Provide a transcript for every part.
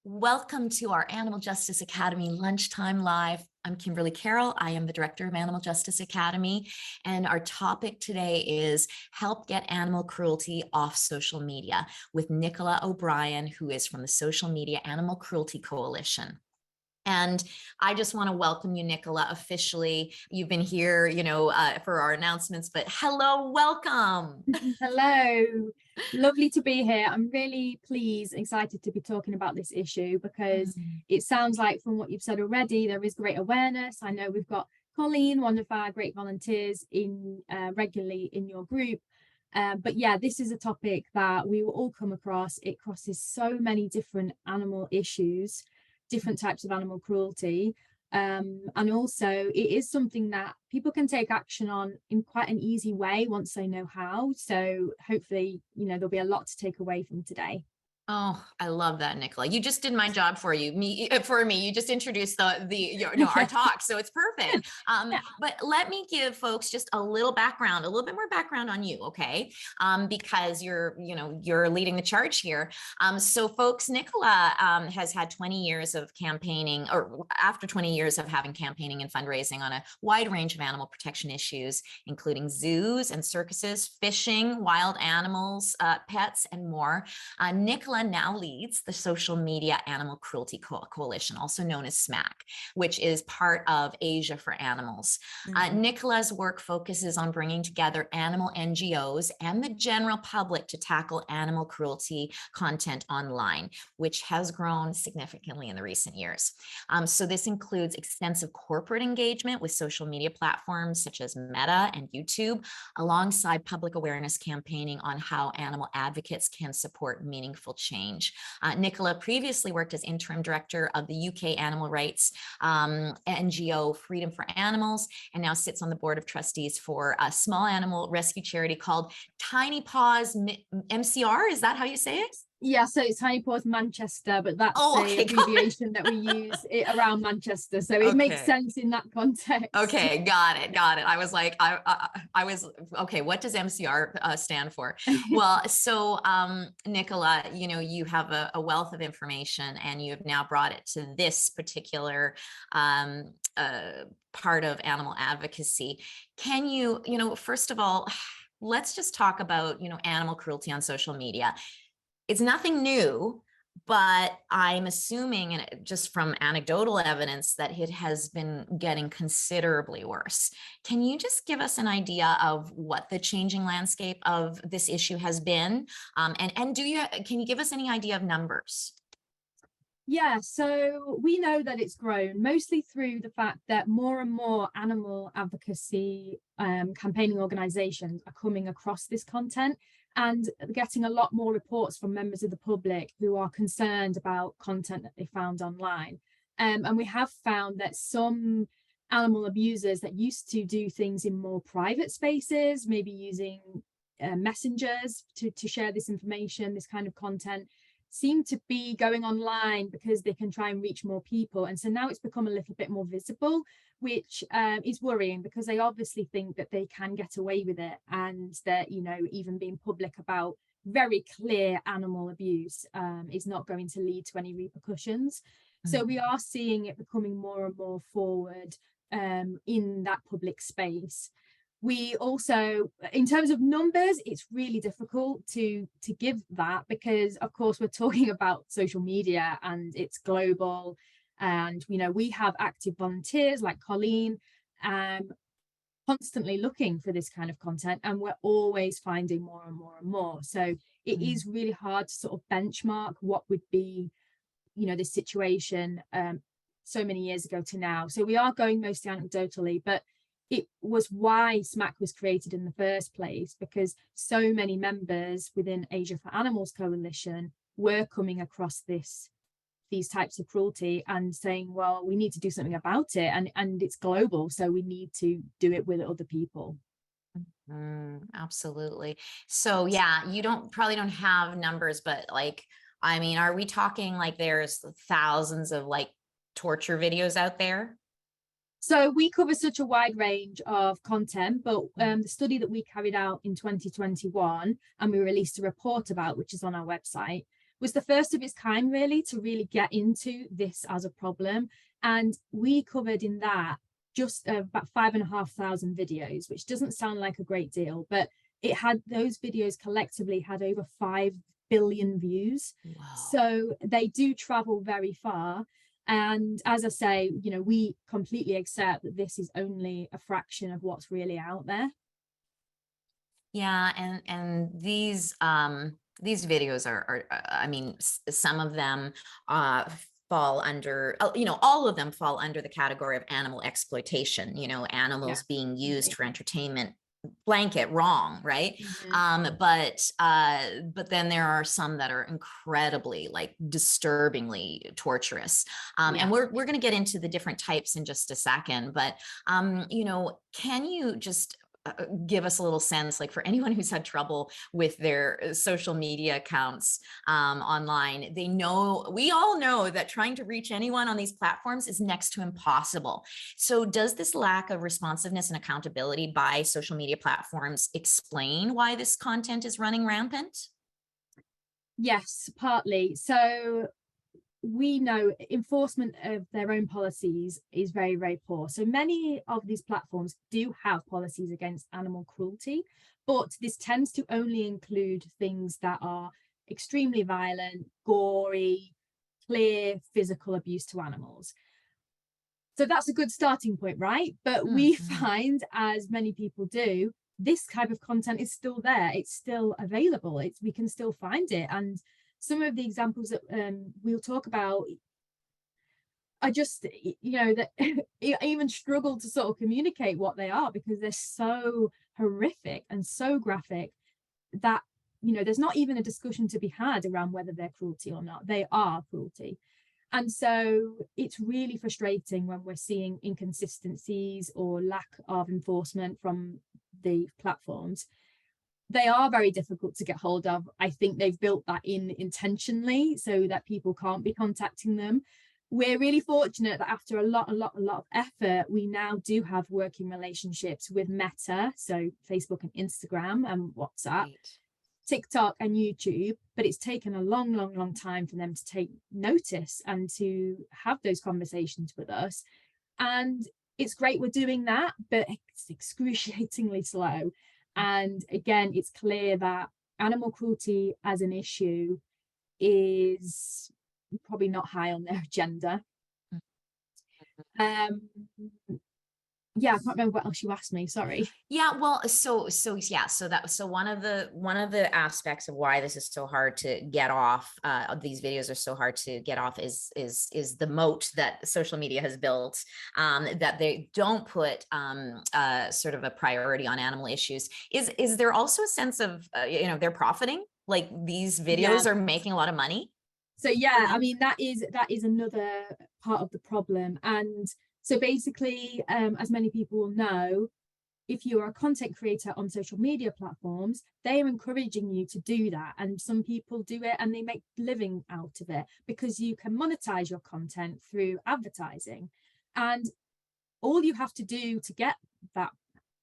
Welcome to our Animal Justice Academy Lunchtime Live. I'm Kimberly Carroll. I am the director of Animal Justice Academy, and our topic today is help get animal cruelty off social media with Nicola O'Brien, who is from the Social Media Animal Cruelty Coalition. And I just want to welcome you, Nicola, officially. You've been here, for our announcements, but hello, welcome. Hello, lovely to be here. I'm really pleased, excited to be talking about this issue because it sounds like from what you've said already, there is great awareness. I know we've got Colleen, one of our great volunteers, in regularly in your group. But yeah, this is a topic that we will all come across. It crosses so many different animal issues, different types of animal cruelty. And also it is something that people can take action on in quite an easy way once they know how. So hopefully, there'll be a lot to take away from today. Oh, I love that, Nicola. You just did my job for you. For me. You just introduced our talk, so it's perfect. But let me give folks just a little bit more background on you, okay? Because you're leading the charge here. So, folks, Nicola has had 20 years of campaigning, or after 20 years of having campaigning and fundraising on a wide range of animal protection issues, including zoos and circuses, fishing, wild animals, pets, and more. Nicola now leads the Social Media Animal Cruelty Coalition, also known as SMACC, which is part of Asia for Animals. Nicola's work focuses on bringing together animal NGOs and the general public to tackle animal cruelty content online, which has grown significantly in the recent years. So this includes extensive corporate engagement with social media platforms such as Meta and YouTube, alongside public awareness campaigning on how animal advocates can support meaningful change. Nicola previously worked as interim director of the UK animal rights NGO Freedom for Animals, and now sits on the board of trustees for a small animal rescue charity called Tiny Paws MCR. Is that how you say it? Yeah, so it's Tiny Paws Manchester, but that's the abbreviation that we use around Manchester. So it makes sense in that context. Okay, got it. I was like, I was, okay, what does MCR stand for? Well, so Nicola, you have a wealth of information, and you have now brought it to this particular part of animal advocacy. Can you, first of all, let's just talk about, animal cruelty on social media. It's nothing new, but I'm assuming, and just from anecdotal evidence, that it has been getting considerably worse. Can you just give us an idea of what the changing landscape of this issue has been? And can you give us any idea of numbers? Yeah, so we know that it's grown mostly through the fact that more and more animal advocacy campaigning organizations are coming across this content and getting a lot more reports from members of the public who are concerned about content that they found online. And we have found that some animal abusers that used to do things in more private spaces, maybe using messengers to share this information, this kind of content, seem to be going online because they can try and reach more people. And so now it's become a little bit more visible, which is worrying, because they obviously think that they can get away with it, and that, even being public about very clear animal abuse is not going to lead to any repercussions. So we are seeing it becoming more and more forward in that public space. We also, in terms of numbers, it's really difficult to give that, because of course we're talking about social media and it's global, and we have active volunteers like Colleen constantly looking for this kind of content, and we're always finding more and more and more. So it is really hard to sort of benchmark what would be this situation so many years ago to now. So we are going mostly anecdotally, but it was why SMACC was created in the first place, because so many members within Asia for Animals Coalition were coming across these types of cruelty and saying, well, we need to do something about it, and it's global, so we need to do it with other people. Absolutely. So yeah, you probably don't have numbers, but are we talking like there's thousands of torture videos out there? So we cover such a wide range of content, but the study that we carried out in 2021 and we released a report about, which is on our website, was the first of its kind really to really get into this as a problem. And we covered in that just about 5,500 videos, which doesn't sound like a great deal, but it had, those videos collectively had over 5 billion views. Wow. So they do travel very far. And as I say, you know, we completely accept that this is only a fraction of what's really out there. Yeah, and these videos are I mean, some of them fall under, you know, all of them fall under the category of animal exploitation, you know, animals being used for entertainment. Blanket wrong, right? But then there are some that are incredibly, like, disturbingly torturous, and we're going to get into the different types in just a second. But you know, can you just give us a little sense, like, for anyone who's had trouble with their social media accounts online, we all know that trying to reach anyone on these platforms is next to impossible. So does this lack of responsiveness and accountability by social media platforms explain why this content is running rampant? Yes, partly. So we know enforcement of their own policies is very, very poor. So many of these platforms do have policies against animal cruelty, but this tends to only include things that are extremely violent, gory, clear physical abuse to animals. So that's a good starting point, right? But we find, as many people do, this type of content is still there. It's still available. We can still find it. And some of the examples that we'll talk about, I just, you know, that I even struggle to sort of communicate what they are, because they're so horrific and so graphic that, you know, there's not even a discussion to be had around whether they're cruelty or not. They are cruelty. And so it's really frustrating when we're seeing inconsistencies or lack of enforcement from the platforms. They are very difficult to get hold of. I think they've built that in intentionally so that people can't be contacting them. We're really fortunate that after a lot of effort, we now do have working relationships with Meta, so Facebook and Instagram and WhatsApp, TikTok and YouTube, but it's taken a long time for them to take notice and to have those conversations with us. And it's great we're doing that, but it's excruciatingly slow. And again, it's clear that animal cruelty as an issue is probably not high on their agenda. Yeah, I can't remember what else you asked me, sorry. Yeah, well, so one of the aspects of why this is so hard to get off, these videos are so hard to get off, is the moat that social media has built, that they don't put sort of a priority on animal issues. Is there also a sense of you know, they're profiting, like these videos are making a lot of money? So yeah, I mean, that is another part of the problem. And so basically, as many people will know, if you're a content creator on social media platforms, they are encouraging you to do that. And some people do it and they make a living out of it because you can monetize your content through advertising. And all you have to do to get that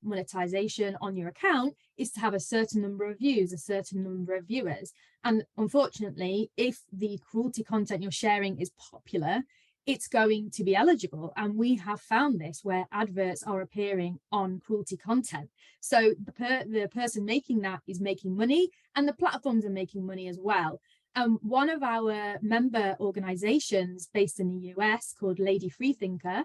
monetization on your account is to have a certain number of views, a certain number of viewers. And unfortunately, if the cruelty content you're sharing is popular, it's going to be eligible. And we have found this where adverts are appearing on cruelty content. So the person making that is making money, and the platforms are making money as well. One of our member organizations based in the US called Lady Freethinker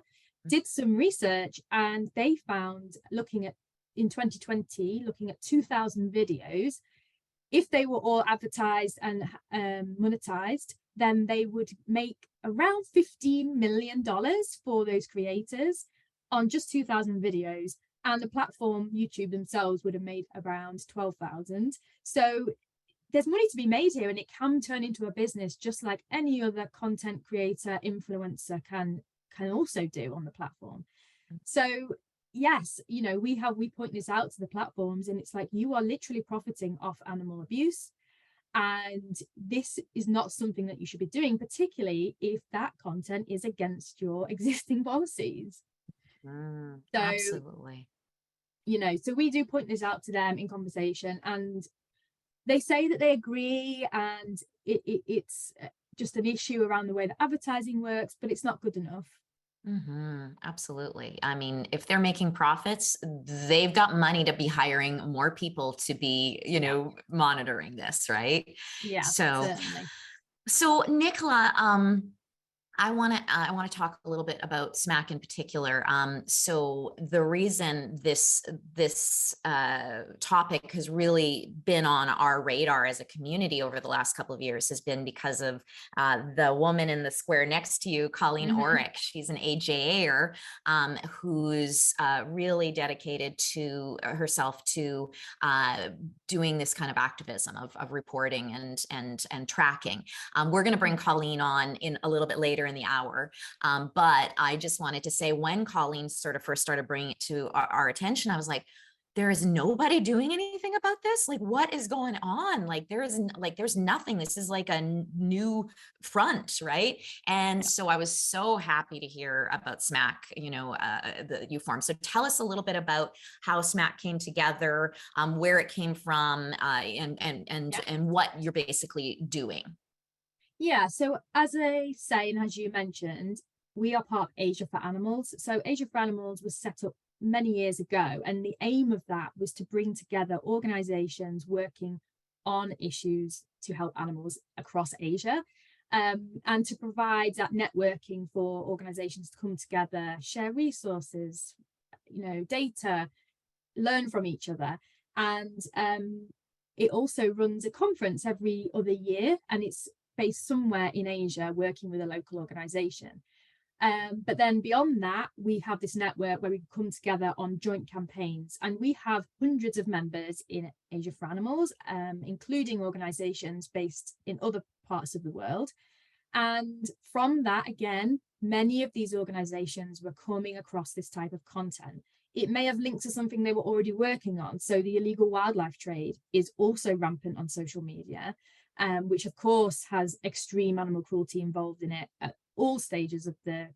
did some research, and they found, in 2020, looking at 2,000 videos, if they were all advertised and monetized, then they would make around $15 million for those creators on just 2,000 videos. And the platform, YouTube themselves, would have made around 12,000. So there's money to be made here, and it can turn into a business just like any other content creator, influencer can also do on the platform. So yes, you know, we point this out to the platforms, and it's like, you are literally profiting off animal abuse, and this is not something that you should be doing, particularly if that content is against your existing policies. Absolutely. You know, so we do point this out to them in conversation, and they say that they agree, and it's just an issue around the way that advertising works, but it's not good enough. Absolutely. I mean, if they're making profits, they've got money to be hiring more people to be, monitoring this, right? Yeah, So, certainly. so Nicola, I want to talk a little bit about SMACC in particular. So the reason this topic has really been on our radar as a community over the last couple of years has been because of the woman in the square next to you, Colleen Orrick. She's an AJAer who's really dedicated to herself to doing this kind of activism of reporting and tracking. We're going to bring Colleen on in a little bit later in the hour. But I just wanted to say, when Colleen sort of first started bringing it to our attention, I was like, there is nobody doing anything about this. Like, what is going on? Like, there's nothing. This is like a new front, right? And so I was so happy to hear about SMACC, that you formed. So tell us a little bit about how SMACC came together, where it came from, and what you're basically doing. Yeah, so as I say, and as you mentioned, we are part of Asia for Animals. So Asia for Animals was set up many years ago, and the aim of that was to bring together organizations working on issues to help animals across Asia, and to provide that networking for organizations to come together, share resources, data, learn from each other. And it also runs a conference every other year, and it's based somewhere in Asia, working with a local organization. But then beyond that, we have this network where we come together on joint campaigns, and we have hundreds of members in Asia for Animals, including organizations based in other parts of the world. And from that, again, many of these organizations were coming across this type of content. It may have linked to something they were already working on. So the illegal wildlife trade is also rampant on social media, which of course has extreme animal cruelty involved in it at all stages of the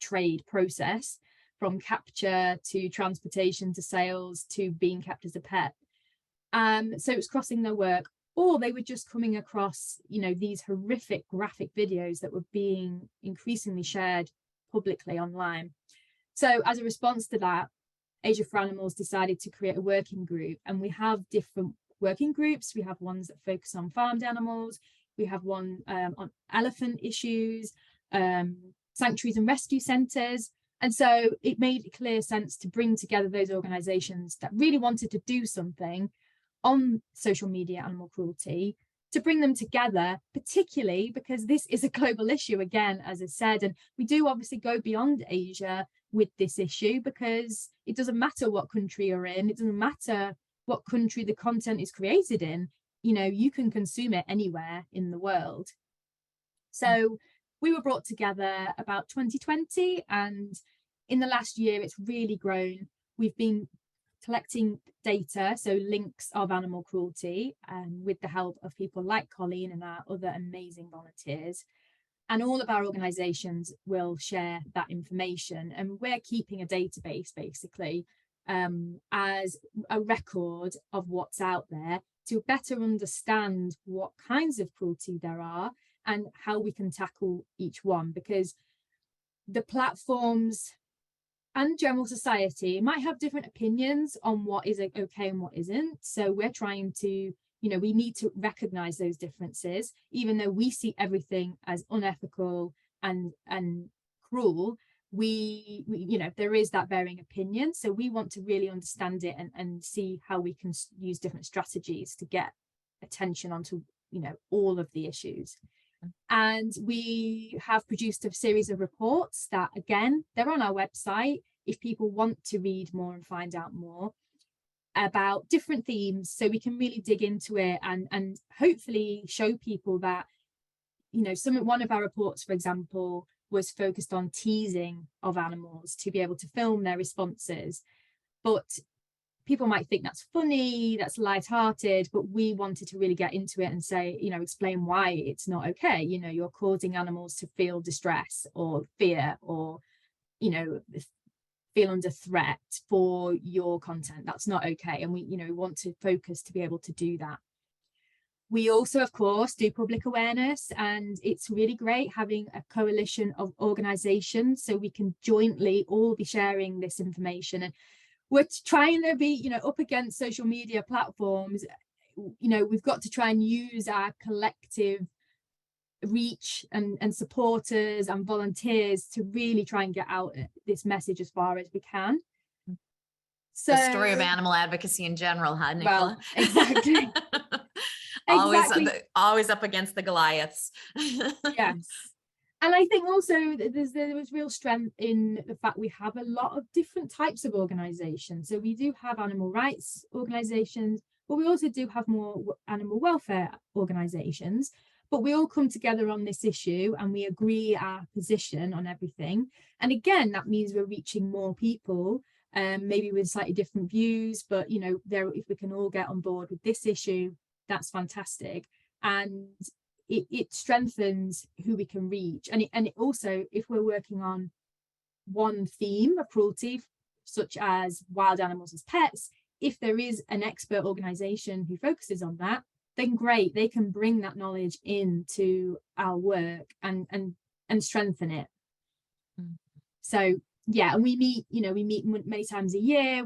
trade process, from capture to transportation to sales to being kept as a pet. So it was crossing their work, or they were just coming across, these horrific graphic videos that were being increasingly shared publicly online. So as a response to that, Asia for Animals decided to create a working group, and we have different working groups. We have ones that focus on farmed animals. We have one on elephant issues, sanctuaries and rescue centres. And so it made clear sense to bring together those organisations that really wanted to do something on social media animal cruelty, to bring them together, particularly because this is a global issue, again, as I said. And we do obviously go beyond Asia with this issue, because it doesn't matter what country you're in. It doesn't matter what country the content is created in. You can consume it anywhere in the world. So we were brought together about 2020, and in the last year it's really grown. We've been collecting data, so links of animal cruelty, with the help of people like Colleen and our other amazing volunteers. And all of our organizations will share that information, and we're keeping a database basically, as a record of what's out there, to better understand what kinds of cruelty there are and how we can tackle each one, because the platforms and general society might have different opinions on what is okay and what isn't. So we're trying to, we need to recognize those differences, even though we see everything as unethical and cruel. We there is that varying opinion. So we want to really understand it and see how we can use different strategies to get attention onto, all of the issues. And we have produced a series of reports that, again, they're on our website if people want to read more and find out more about different themes, so we can really dig into it and hopefully show people that, one of our reports, for example, was focused on teasing of animals to be able to film their responses. But people might think that's funny, that's lighthearted, but we wanted to really get into it and say, explain why it's not okay. You're causing animals to feel distress or fear or, feel under threat for your content. That's not okay. And we want to focus to be able to do that. We also, of course, do public awareness, and it's really great having a coalition of organizations so we can jointly all be sharing this information. And we're trying to be, you know, up against social media platforms. You know, we've got to try and use our collective reach and supporters and volunteers to really try and get out this message as far as we can. So, the story of animal advocacy in general, huh, Nicola? Well, exactly. Always up against the Goliaths. Yes. And I think also there was real strength in the fact we have a lot of different types of organizations. So we do have animal rights organizations, but we also do have more animal welfare organizations. But we all come together on this issue and we agree our position on everything. And again, that means we're reaching more people, maybe with slightly different views, but, you know, if we can all get on board with this issue, that's fantastic. And it strengthens who we can reach. And it also, if we're working on one theme of cruelty, such as wild animals as pets, if there is an expert organization who focuses on that, then great, they can bring that knowledge into our work and strengthen it. So yeah, and we meet many times a year.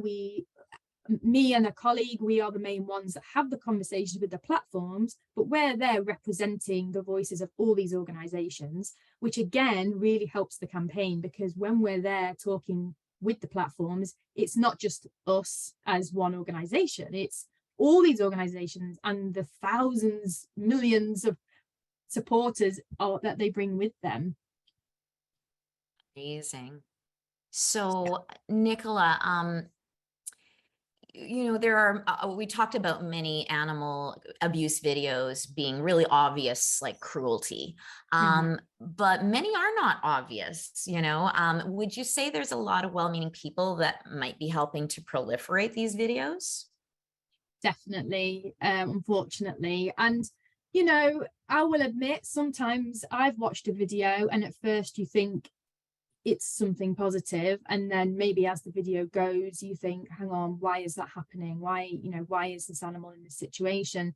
Me and a colleague, we are the main ones that have the conversations with the platforms, but we're there representing the voices of all these organizations, which again really helps the campaign, because when we're there talking with the platforms, it's not just us as one organization, it's all these organizations and the thousands, millions of supporters that they bring with them. Amazing. So Nicola, you know, there are, we talked about many animal abuse videos being really obvious, like cruelty, but many are not obvious, you know. Would you say there's a lot of well-meaning people that might be helping to proliferate these videos? Definitely, unfortunately. And, you know, I will admit, sometimes I've watched a video and at first you think it's something positive, and then maybe as the video goes you think, hang on, why is that happening? Why is this animal in this situation?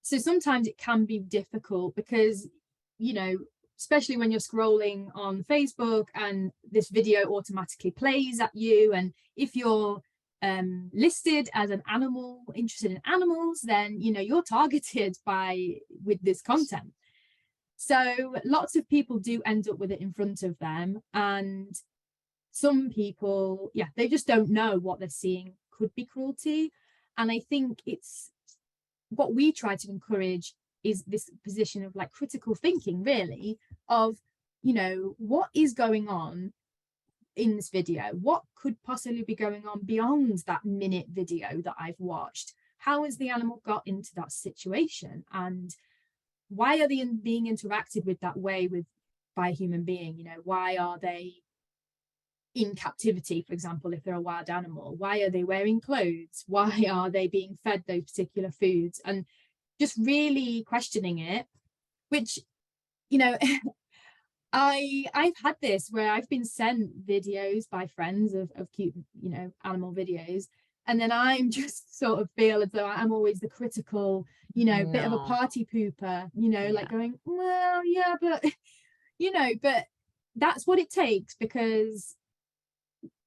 So sometimes it can be difficult because, you know, especially when you're scrolling on Facebook and this video automatically plays at you, and if you're listed as an animal interested in animals, then, you know, you're targeted with this content. So lots of people do end up with it in front of them, and some people, yeah, they just don't know what they're seeing could be cruelty. And I think it's what we try to encourage is this position of like critical thinking, really, of, you know, what is going on in this video? What could possibly be going on beyond that minute video that I've watched? How has the animal got into that situation? And why are they being interacted with that way by a human being? You know, why are they in captivity, for example, if they're a wild animal? Why are they wearing clothes? Why are they being fed those particular foods? And just really questioning it, which, you know, I've had this where I've been sent videos by friends of cute, you know, animal videos, and then I'm just sort of feel as though I'm always the critical, you know, bit of a party pooper, you know, like going, well, yeah, but, you know, but that's what it takes, because,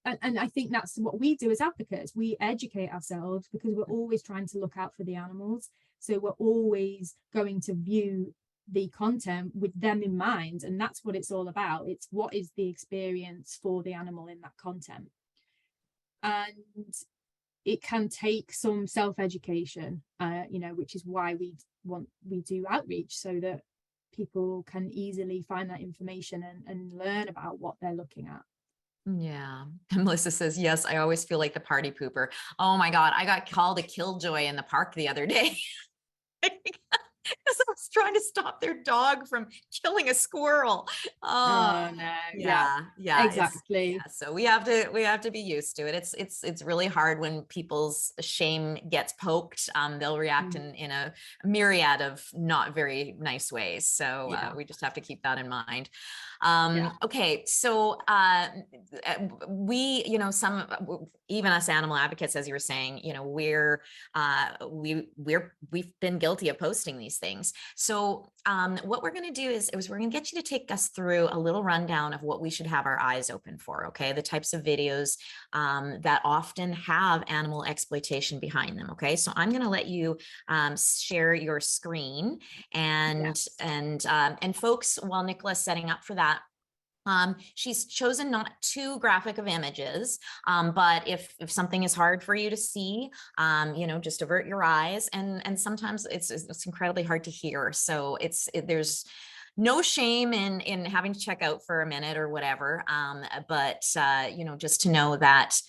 and I think that's what we do as advocates. We educate ourselves because we're always trying to look out for the animals. So we're always going to view the content with them in mind, and that's what it's all about. It's what is the experience for the animal in that content. And it can take some self-education, you know, which is why we do outreach, so that people can easily find that information and learn about what they're looking at. Yeah. And Melissa says, yes, I always feel like the party pooper. Oh my God, I got called a killjoy in the park the other day. because I was trying to stop their dog from killing a squirrel. Oh no, Yeah, exactly. yeah. So we have to be used to it. It's really hard when people's shame gets poked. They'll react in a myriad of not very nice ways. So we just have to keep that in mind. Okay, so we, you know, even us animal advocates, as you were saying, you know, we've been guilty of posting these things. So what we're going to do is we're going to get you to take us through a little rundown of what we should have our eyes open for. Okay, the types of videos that often have animal exploitation behind them. Okay, so I'm going to let you share your screen, and folks, while Nicola's setting up for that, she's chosen not too graphic of images, but if something is hard for you to see, you know, just avert your eyes. And sometimes it's incredibly hard to hear. So there's no shame in having to check out for a minute or whatever. But you know, just to know that,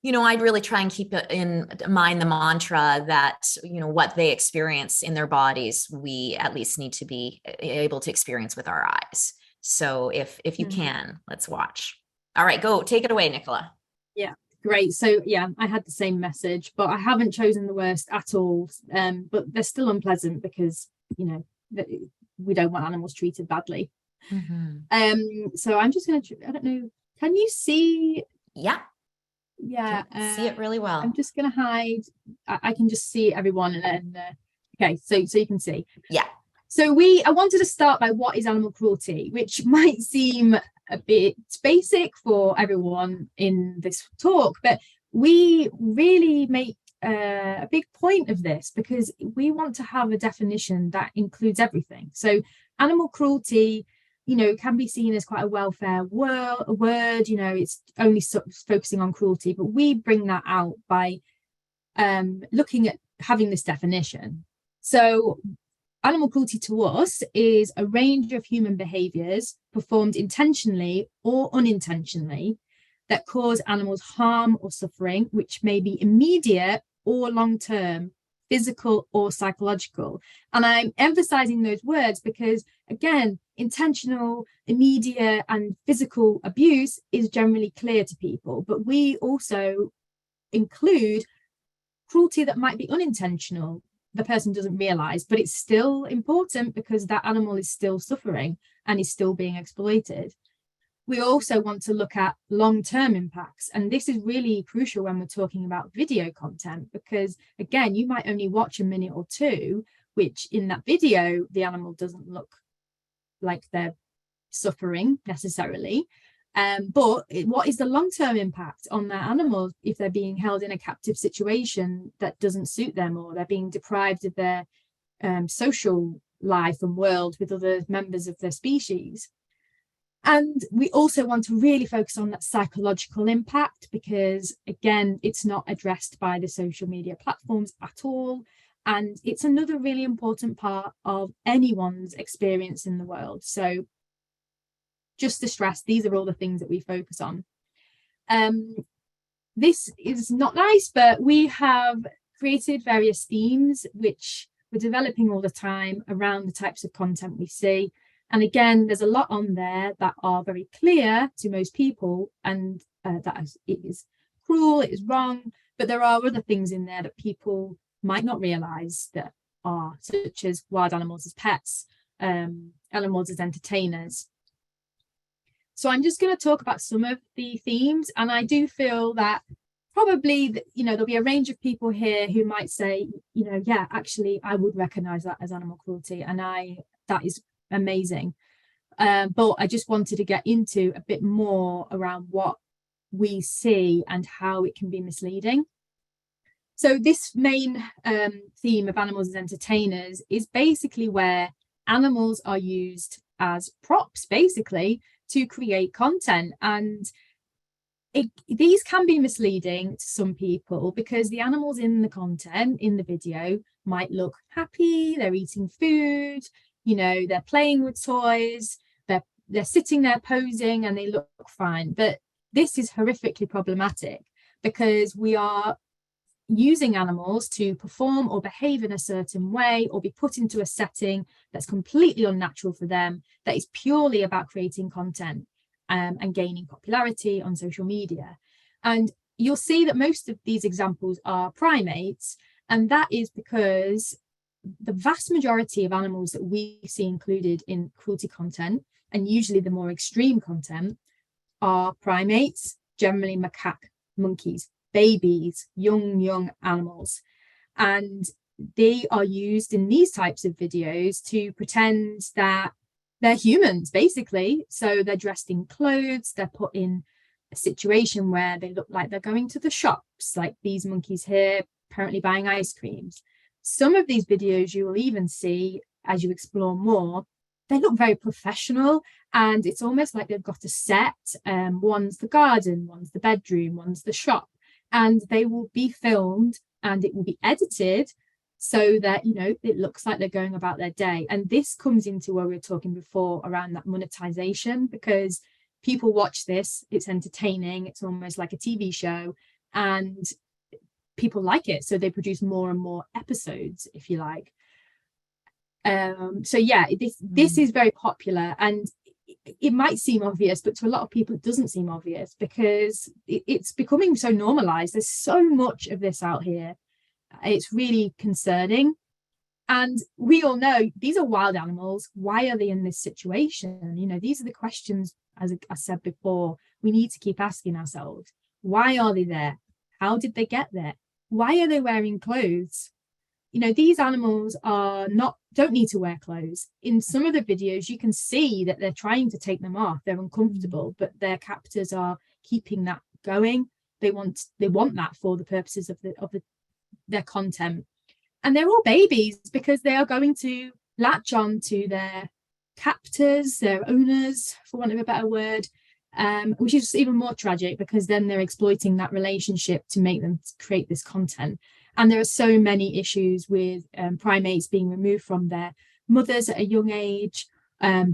you know, I'd really try and keep in mind the mantra that, you know, what they experience in their bodies, we at least need to be able to experience with our eyes. So if you can, let's watch. All right, go, take it away, Nicola. Yeah, great. So yeah, I had the same message, but I haven't chosen the worst at all. But they're still unpleasant because, you know, we don't want animals treated badly. So I'm just going to, I don't know, can you see? Yeah. Yeah. See it really well. I'm just going to hide. I can just see everyone. And okay, so you can see. Yeah. So I wanted to start by what is animal cruelty, which might seem a bit basic for everyone in this talk, but we really make a big point of this because we want to have a definition that includes everything. So animal cruelty, you know, can be seen as quite a welfare word, you know, it's only focusing on cruelty, but we bring that out by looking at having this definition. So animal cruelty to us is a range of human behaviors performed intentionally or unintentionally that cause animals harm or suffering, which may be immediate or long-term, physical or psychological. And I'm emphasizing those words because, again, intentional, immediate, and physical abuse is generally clear to people, but we also include cruelty that might be unintentional. The person doesn't realize, but it's still important because that animal is still suffering and is still being exploited. We also want to look at long-term impacts, and this is really crucial when we're talking about video content because, again, you might only watch a minute or two, which in that video the animal doesn't look like they're suffering necessarily. But what is the long-term impact on that animal if they're being held in a captive situation that doesn't suit them, or they're being deprived of their social life and world with other members of their species? And we also want to really focus on that psychological impact because, again, it's not addressed by the social media platforms at all. And it's another really important part of anyone's experience in the world. So just to stress, these are all the things that we focus on. This is not nice, but we have created various themes which we're developing all the time around the types of content we see. And again, there's a lot on there that are very clear to most people, and that it is cruel, it is wrong, but there are other things in there that people might not realize that are, such as wild animals as pets, animals as entertainers. So I'm just going to talk about some of the themes, and I do feel that probably, you know, there'll be a range of people here who might say, you know, yeah, actually, I would recognize that as animal cruelty, and that is amazing. But I just wanted to get into a bit more around what we see and how it can be misleading. So this main theme of animals as entertainers is basically where animals are used as props, basically, to create content. And these can be misleading to some people because the animals in the content, in the video, might look happy, they're eating food, you know, they're playing with toys, they're sitting there posing and they look fine. But this is horrifically problematic because we are using animals to perform or behave in a certain way or be put into a setting that's completely unnatural for them, that is purely about creating content and gaining popularity on social media. And you'll see that most of these examples are primates, and that is because the vast majority of animals that we see included in cruelty content, and usually the more extreme content, are primates, generally macaque, monkeys, babies, young animals. And they are used in these types of videos to pretend that they're humans, basically. So they're dressed in clothes, they're put in a situation where they look like they're going to the shops, like these monkeys here, apparently buying ice creams. Some of these videos you will even see, as you explore more, they look very professional, and it's almost like they've got a set. One's the garden, one's the bedroom, one's the shop, and they will be filmed and it will be edited so that, you know, it looks like they're going about their day. And this comes into where we were talking before around that monetization, because people watch this, it's entertaining, it's almost like a TV show, and people like it, so they produce more and more episodes, if you like. So yeah, this is very popular, and it might seem obvious, but to a lot of people it doesn't seem obvious, because it's becoming so normalized. There's so much of this out here. It's really concerning. And we all know these are wild animals. Why are they in this situation? You know, these are the questions, as I said before, we need to keep asking ourselves. Why are they there? How did they get there? Why are they wearing clothes? You know, these animals don't need to wear clothes. In some of the videos, you can see that they're trying to take them off. They're uncomfortable, but their captors are keeping that going. They want that for the purposes of their content. And they're all babies, because they are going to latch on to their captors, their owners, for want of a better word, which is even more tragic, because then they're exploiting that relationship to make them create this content. And there are so many issues with primates being removed from their mothers at a young age,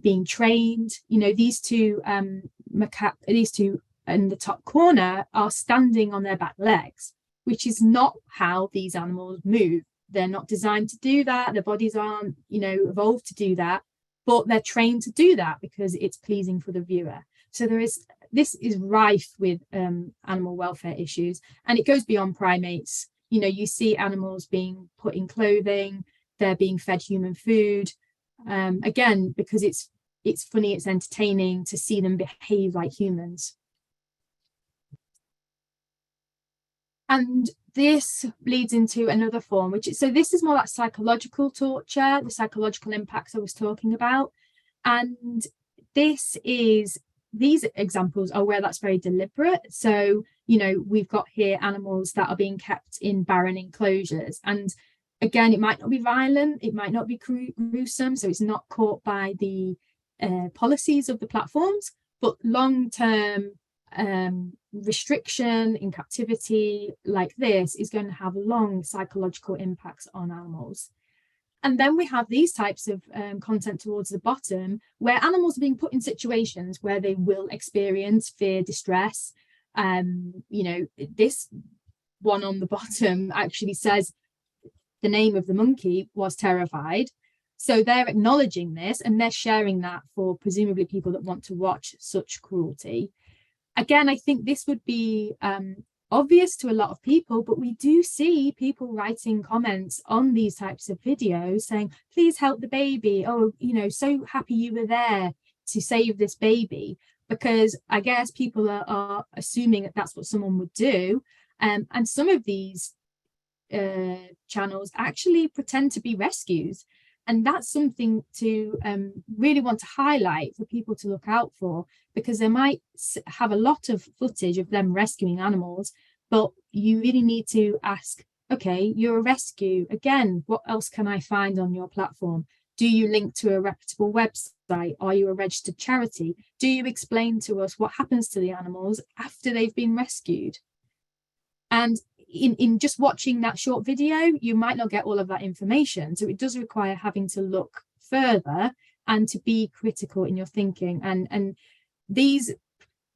being trained. You know, these two in the top corner are standing on their back legs, which is not how these animals move. They're not designed to do that. Their bodies aren't, you know, evolved to do that, but they're trained to do that because it's pleasing for the viewer. So this is rife with animal welfare issues, and it goes beyond primates. You know, you see animals being put in clothing, they're being fed human food, again, because it's funny, it's entertaining to see them behave like humans. And this leads into another form, so this is more like psychological torture, the psychological impacts I was talking about. And these examples are where that's very deliberate. So, you know, we've got here animals that are being kept in barren enclosures. And again, it might not be violent, it might not be gruesome, so it's not caught by the policies of the platforms, but long-term restriction in captivity like this is going to have long psychological impacts on animals. And then we have these types of content towards the bottom, where animals are being put in situations where they will experience fear, distress. You know, this one on the bottom actually says the name of the monkey was terrified. So they're acknowledging this, and they're sharing that for presumably people that want to watch such cruelty. Again, I think this would be obvious to a lot of people, but we do see people writing comments on these types of videos saying, please help the baby. Oh, you know, so happy you were there to save this baby, because I guess people are assuming that that's what someone would do. And some of these channels actually pretend to be rescues. And that's something to really want to highlight for people to look out for, because they might have a lot of footage of them rescuing animals, but you really need to ask, okay, you're a rescue. Again, what else can I find on your platform? Do you link to a reputable website? Are you a registered charity? Do you explain to us what happens to the animals after they've been rescued? And in just watching that short video, you might not get all of that information. So it does require having to look further and to be critical in your thinking. And these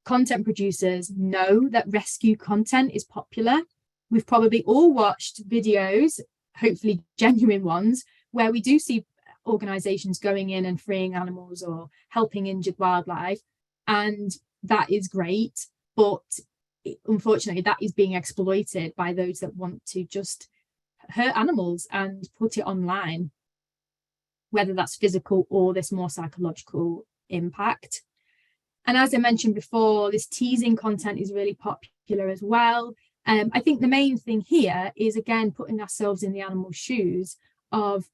content producers know that rescue content is popular. we've probably all watched videos, hopefully genuine ones, where we do see organizations going in and freeing animals or helping injured wildlife, and that is great, but unfortunately that is being exploited by those that want to just hurt animals and put it online, whether that's physical or this more psychological impact. And as I mentioned before, this teasing content is really popular as well. I think the main thing here is, again, putting ourselves in the animal's shoes of,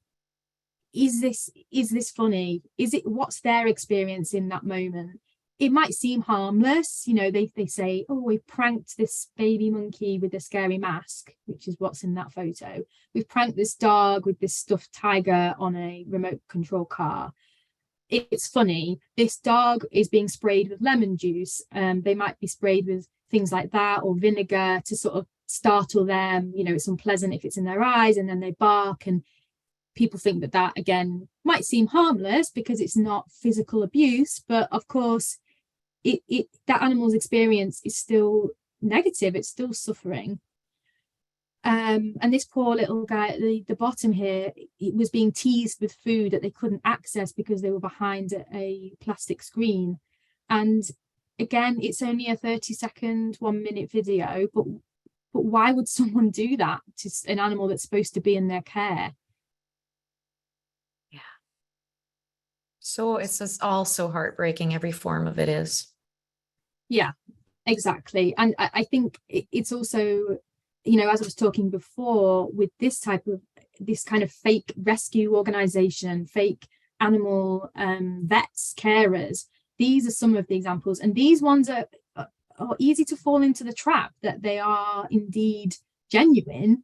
is this funny? Is it, what's their experience in that moment? It might seem harmless, you know, they say, oh, we pranked this baby monkey with a scary mask, which is what's in that photo. We've pranked this dog with this stuffed tiger on a remote control car. It's funny. This dog is being sprayed with lemon juice. They might be sprayed with things like that, or vinegar, to sort of startle them. You know, it's unpleasant if it's in their eyes, and then they bark, and people think that that, again, might seem harmless because it's not physical abuse, but of course that animal's experience is still negative. It's still suffering. And this poor little guy at the bottom here, it was being teased with food that they couldn't access because they were behind a plastic screen. And again, it's only a 30-second, 1-minute video, but why would someone do that to an animal that's supposed to be in their care? Yeah. So it's just all so heartbreaking. Every form of it is. Yeah, exactly. And I think it's also, you know, as I was talking before, with this kind of fake rescue organization, fake animal vets, carers, these are some of the examples. And these ones are easy to fall into the trap that they are indeed genuine.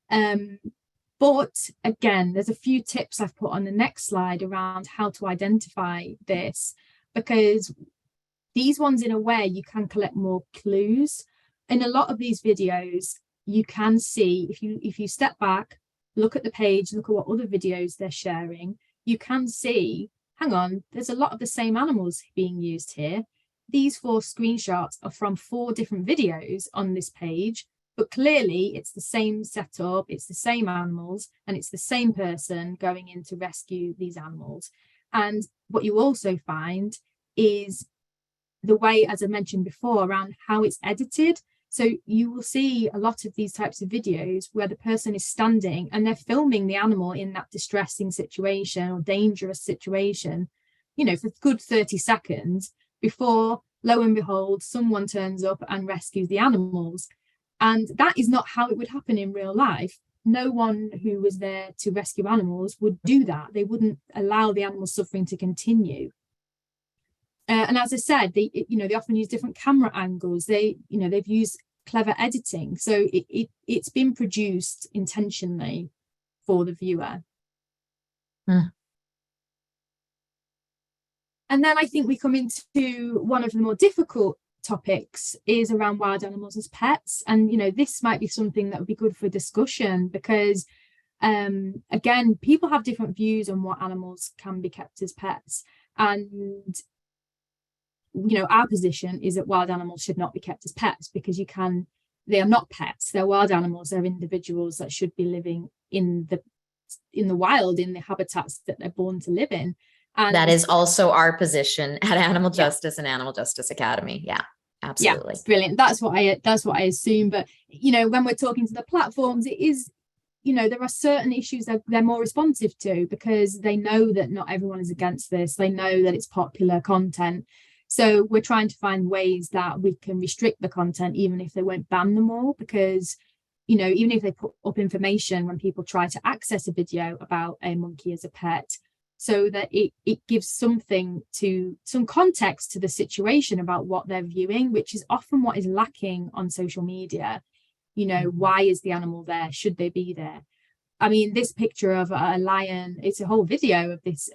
But again, there's a few tips I've put on the next slide around how to identify this, because these ones, in a way, you can collect more clues. In a lot of these videos, you can see, if you step back, look at the page, look at what other videos they're sharing, you can see, hang on, there's a lot of the same animals being used here. These 4 screenshots are from 4 different videos on this page, but clearly it's the same setup, it's the same animals, and it's the same person going in to rescue these animals. And what you also find is the way, as I mentioned before, around how it's edited. So you will see a lot of these types of videos where the person is standing and they're filming the animal in that distressing situation or dangerous situation, you know, for a good 30 seconds before, lo and behold, someone turns up and rescues the animals. And that is not how it would happen in real life. No one who was there to rescue animals would do that. They wouldn't allow the animal suffering to continue. And as I said, they often use different camera angles. They've used clever editing. So it's been produced intentionally for the viewer. Mm. And then I think we come into one of the more difficult topics, is around wild animals as pets. And, you know, this might be something that would be good for discussion, because again, people have different views on what animals can be kept as pets. And you know, our position is that wild animals should not be kept as pets, because they are not pets, they're wild animals, they're individuals that should be living in the wild, in the habitats that they're born to live in. And that is also our position at Animal Justice and Animal Justice Academy. Yeah, absolutely. Yeah, brilliant. That's what I assume. But, you know, when we're talking to the platforms, it is, you know, there are certain issues that they're more responsive to, because they know that not everyone is against this. They know that it's popular content. So we're trying to find ways that we can restrict the content, even if they won't ban them all, because, you know, even if they put up information when people try to access a video about a monkey as a pet, so that it gives some context to the situation about what they're viewing, which is often what is lacking on social media. You know, why is the animal there? Should they be there? I mean, this picture of a lion, it's a whole video of this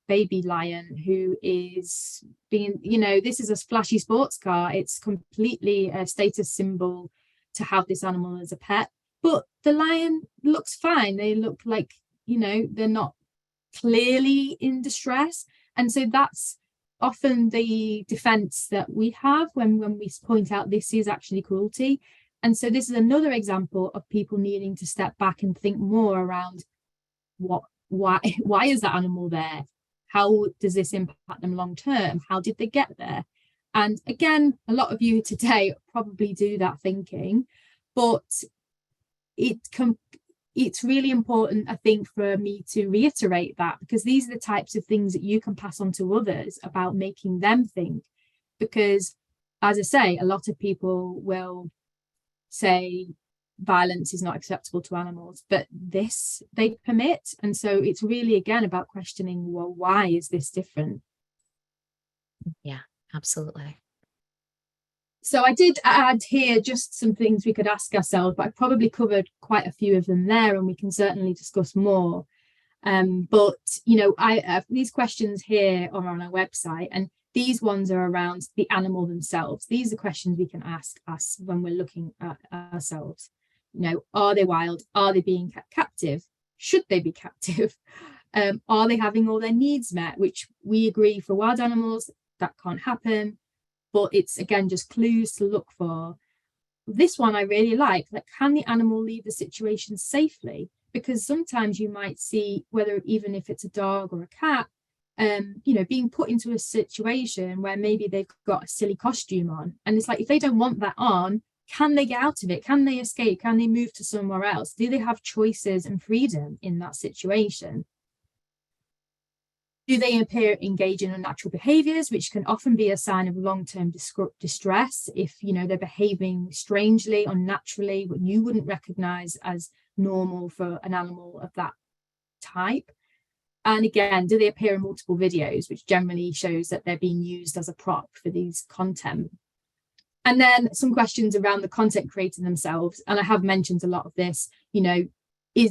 baby lion who is being, you know, this is a flashy sports car. It's completely a status symbol to have this animal as a pet. But the lion looks fine. They look like, you know, they're not clearly in distress. And so that's often the defense that we have when we point out this is actually cruelty. And so this is another example of people needing to step back and think more around why is that animal there? How does this impact them long term? How did they get there? And again, a lot of you today probably do that thinking, but it's really important, I think, for me to reiterate that, because these are the types of things that you can pass on to others about making them think. Because, as I say, a lot of people will say violence is not acceptable to animals, but this they permit. And so it's really, again, about questioning, well, why is this different? Yeah, absolutely. So I did add here just some things we could ask ourselves, but I probably covered quite a few of them there, and we can certainly discuss more. But, you know, these questions here are on our website, and these ones are around the animal themselves. These are questions we can ask us when we're looking at ourselves. You know, are they wild? Are they being kept captive? Should they be captive? Are they having all their needs met? Which we agree for wild animals, that can't happen. But it's, again, just clues to look for. This one I really like, can the animal leave the situation safely? Because sometimes you might see, whether even if it's a dog or a cat, you know, being put into a situation where maybe they've got a silly costume on. And it's like, if they don't want that on, can they get out of it? Can they escape? Can they move to somewhere else? Do they have choices and freedom in that situation? Do they appear engaged in unnatural behaviours, which can often be a sign of long-term distress if, you know, they're behaving strangely, unnaturally, what you wouldn't recognise as normal for an animal of that type? And again, do they appear in multiple videos, which generally shows that they're being used as a prop for these content? And then some questions around the content creator themselves. And I have mentioned a lot of this, you know,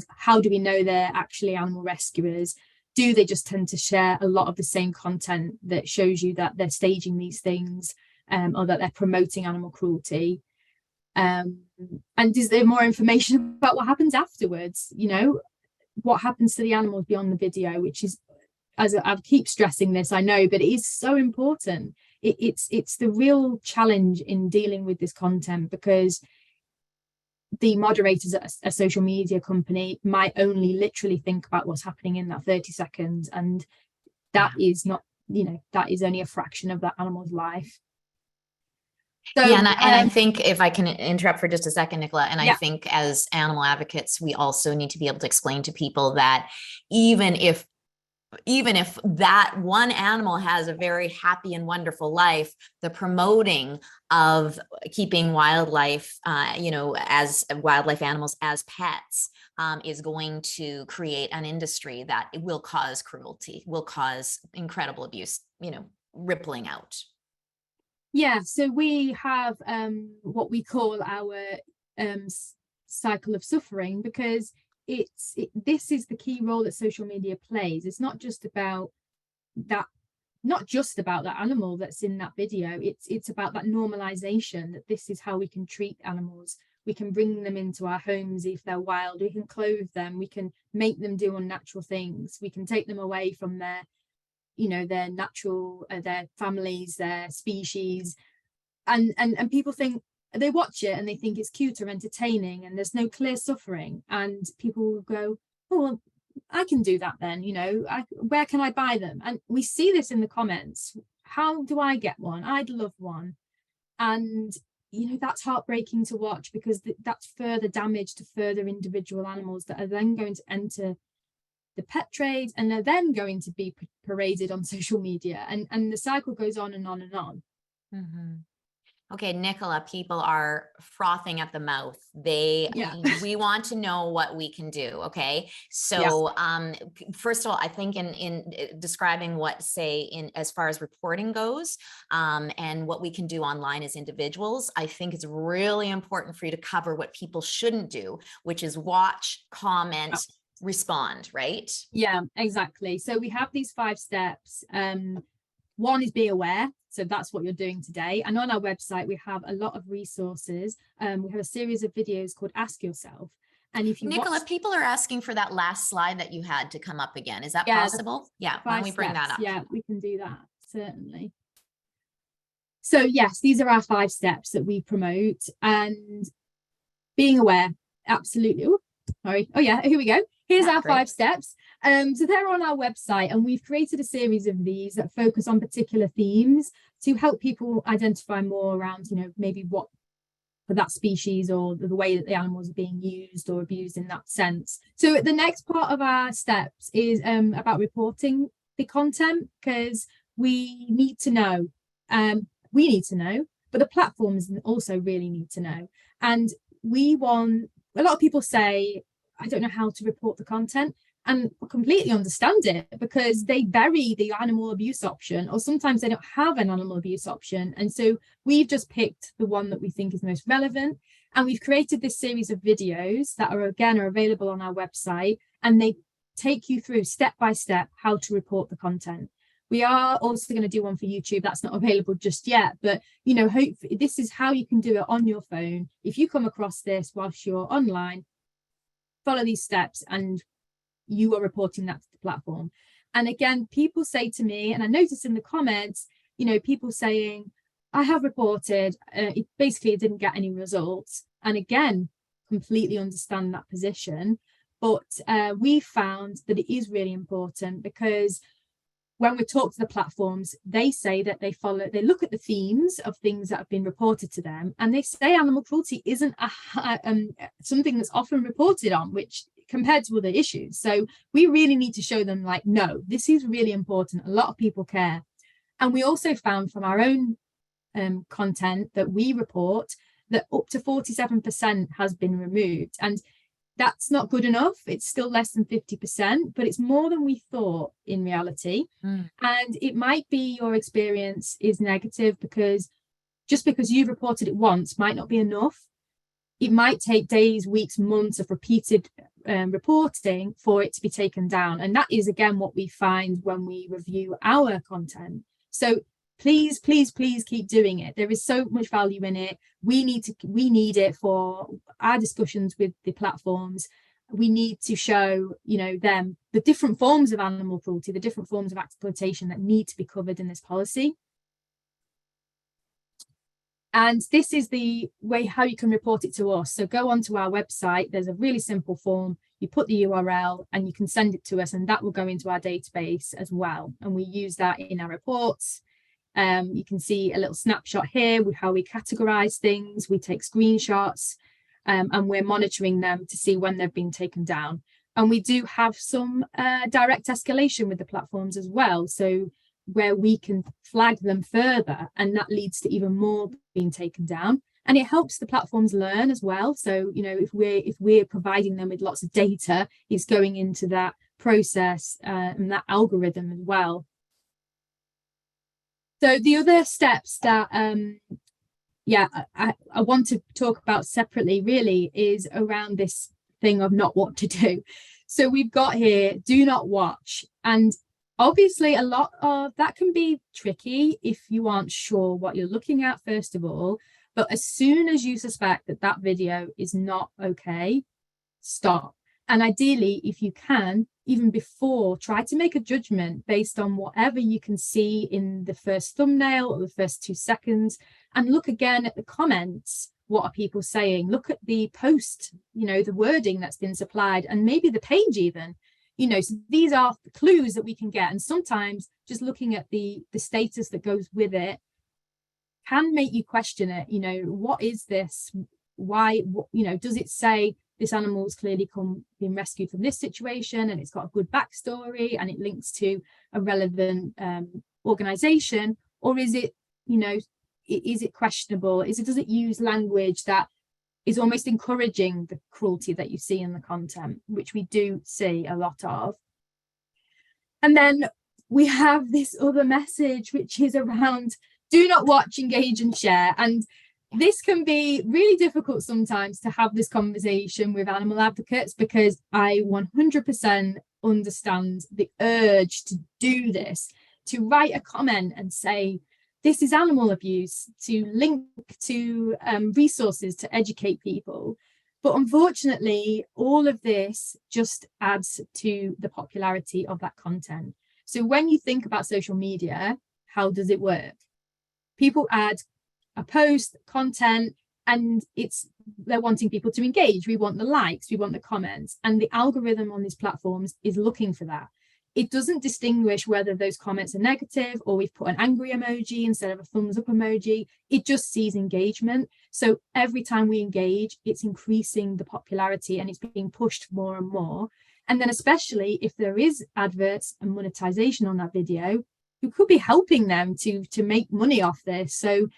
how do we know they're actually animal rescuers? Do they just tend to share a lot of the same content that shows you that they're staging these things, or that they're promoting animal cruelty? And is there more information about what happens afterwards? You know, what happens to the animals beyond the video, which is, as I keep stressing this, I know, but it is so important. It's the real challenge in dealing with this content, because the moderators at a social media company might only literally think about what's happening in that 30 seconds. And that is not, you know, that is only a fraction of that animal's life. So, yeah, and I think, if I can interrupt for just a second, Nicola, and yeah. I think as animal advocates, we also need to be able to explain to people that even if that one animal has a very happy and wonderful life, the promoting of keeping wildlife, you know, as wildlife animals as pets, is going to create an industry that it will cause cruelty, will cause incredible abuse, you know, rippling out. Yeah, so we have what we call our cycle of suffering, because this is the key role that social media plays. It's not just about that animal that's in that video. It's about that normalization, that this is how we can treat animals. We can bring them into our homes if they're wild. We can clothe them. We can make them do unnatural things. We can take them away from their, you know, their natural, their families, their species. And people think, they watch it and they think it's cute or entertaining, and there's no clear suffering, and people will go, oh, well, I can do that then, you know, where can I buy them? And we see this in the comments. How do I get one? I'd love one. And, you know, that's heartbreaking to watch, because that's further damage to further individual animals that are then going to enter the pet trade, and they're then going to be paraded on social media, and the cycle goes on and on and on. Mm-hmm. Okay, Nicola, people are frothing at the mouth. We want to know what we can do. Okay. So, first of all, I think in describing what, say, in as far as reporting goes, and what we can do online as individuals, I think it's really important for you to cover what people shouldn't do, which is watch, comment, respond, right? Yeah, exactly. So we have these 5 steps. One is be aware. So that's what you're doing today. And on our website, we have a lot of resources. We have a series of videos called Ask Yourself. And if you Nicola, people are asking for that last slide that you had to come up again. Is that possible? Yeah. Why don't we bring that up? Yeah, we can do that. Certainly. So yes, these are our 5 steps that we promote. And being aware, absolutely. Ooh, sorry. Oh yeah, here we go. Here's our Great. 5 steps. So they're on our website, and we've created a series of these that focus on particular themes to help people identify more around, maybe what for that species or the way that the animals are being used or abused in that sense. So the next part of our steps is about reporting the content, because we need to know. We need to know, but the platforms also really need to know. And a lot of people say, I don't know how to report the content. And I completely understand it, because they bury the animal abuse option, or sometimes they don't have an animal abuse option. And so we've just picked the one that we think is most relevant. And we've created this series of videos that are available on our website, and they take you through step by step how to report the content. We are also going to do one for YouTube that's not available just yet, but hopefully this is how you can do it on your phone. If you come across this whilst you're online, follow these steps and you are reporting that to the platform. And again, people say to me, and I noticed in the comments, people saying, I have reported, it didn't get any results. And again, completely understand that position. But we found that it is really important, because when we talk to the platforms, they say that they look at the themes of things that have been reported to them, and they say animal cruelty isn't something that's often reported on, which compared to other issues. So we really need to show them, like, no, this is really important. A lot of people care. And we also found from our own content that we report that up to 47% has been removed. And that's not good enough. It's still less than 50%, but it's more than we thought in reality. And it might be your experience is negative, because just because you've reported it once might not be enough. It might take days, weeks, months of repeated reporting for it to be taken down. And that is, again, what we find when we review our content. So please, please, please keep doing it. There is so much value in it. We need it for our discussions with the platforms. We need to show, them the different forms of animal cruelty, the different forms of exploitation that need to be covered in this policy. And this is the way how you can report it to us. So go onto our website. There's a really simple form. You put the URL and you can send it to us, and that will go into our database as well. And we use that in our reports. You can see a little snapshot here with how we categorize things. We take screenshots and we're monitoring them to see when they've been taken down. And we do have some direct escalation with the platforms as well. So where we can flag them further, and that leads to even more being taken down. And it helps the platforms learn as well. So, if we're providing them with lots of data, it's going into that process and that algorithm as well. So the other steps that I want to talk about separately really is around this thing of not what to do. So we've got here, do not watch. And obviously a lot of that can be tricky if you aren't sure what you're looking at, first of all. But as soon as you suspect that video is not okay, stop. And ideally, if you can, even before, try to make a judgment based on whatever you can see in the first thumbnail or the first 2 seconds, and look again at the comments. What are people saying? Look at the post, the wording that's been supplied, and maybe the page even. So these are the clues that we can get. And sometimes just looking at the status that goes with it can make you question it. What is this? Why, does it say this animal's clearly been rescued from this situation, and it's got a good backstory, and it links to a relevant organization? Or is it, is it questionable? Does it use language that is almost encouraging the cruelty that you see in the content, which we do see a lot of? And then we have this other message, which is around do not watch, engage and share. And this can be really difficult sometimes to have this conversation with animal advocates, because I 100% understand the urge to do this, to write a comment and say, this is animal abuse, to link to resources to educate people. But unfortunately, all of this just adds to the popularity of that content. So when you think about social media, how does it work? People add a post, content, and it's they're wanting people to engage. We want the likes, we want the comments, and the algorithm on these platforms is looking for that. It doesn't distinguish whether those comments are negative or we've put an angry emoji instead of a thumbs up emoji. It just sees engagement. So every time we engage, it's increasing the popularity and it's being pushed more and more. And then especially if there is adverts and monetization on that video, you could be helping them to make money off this. So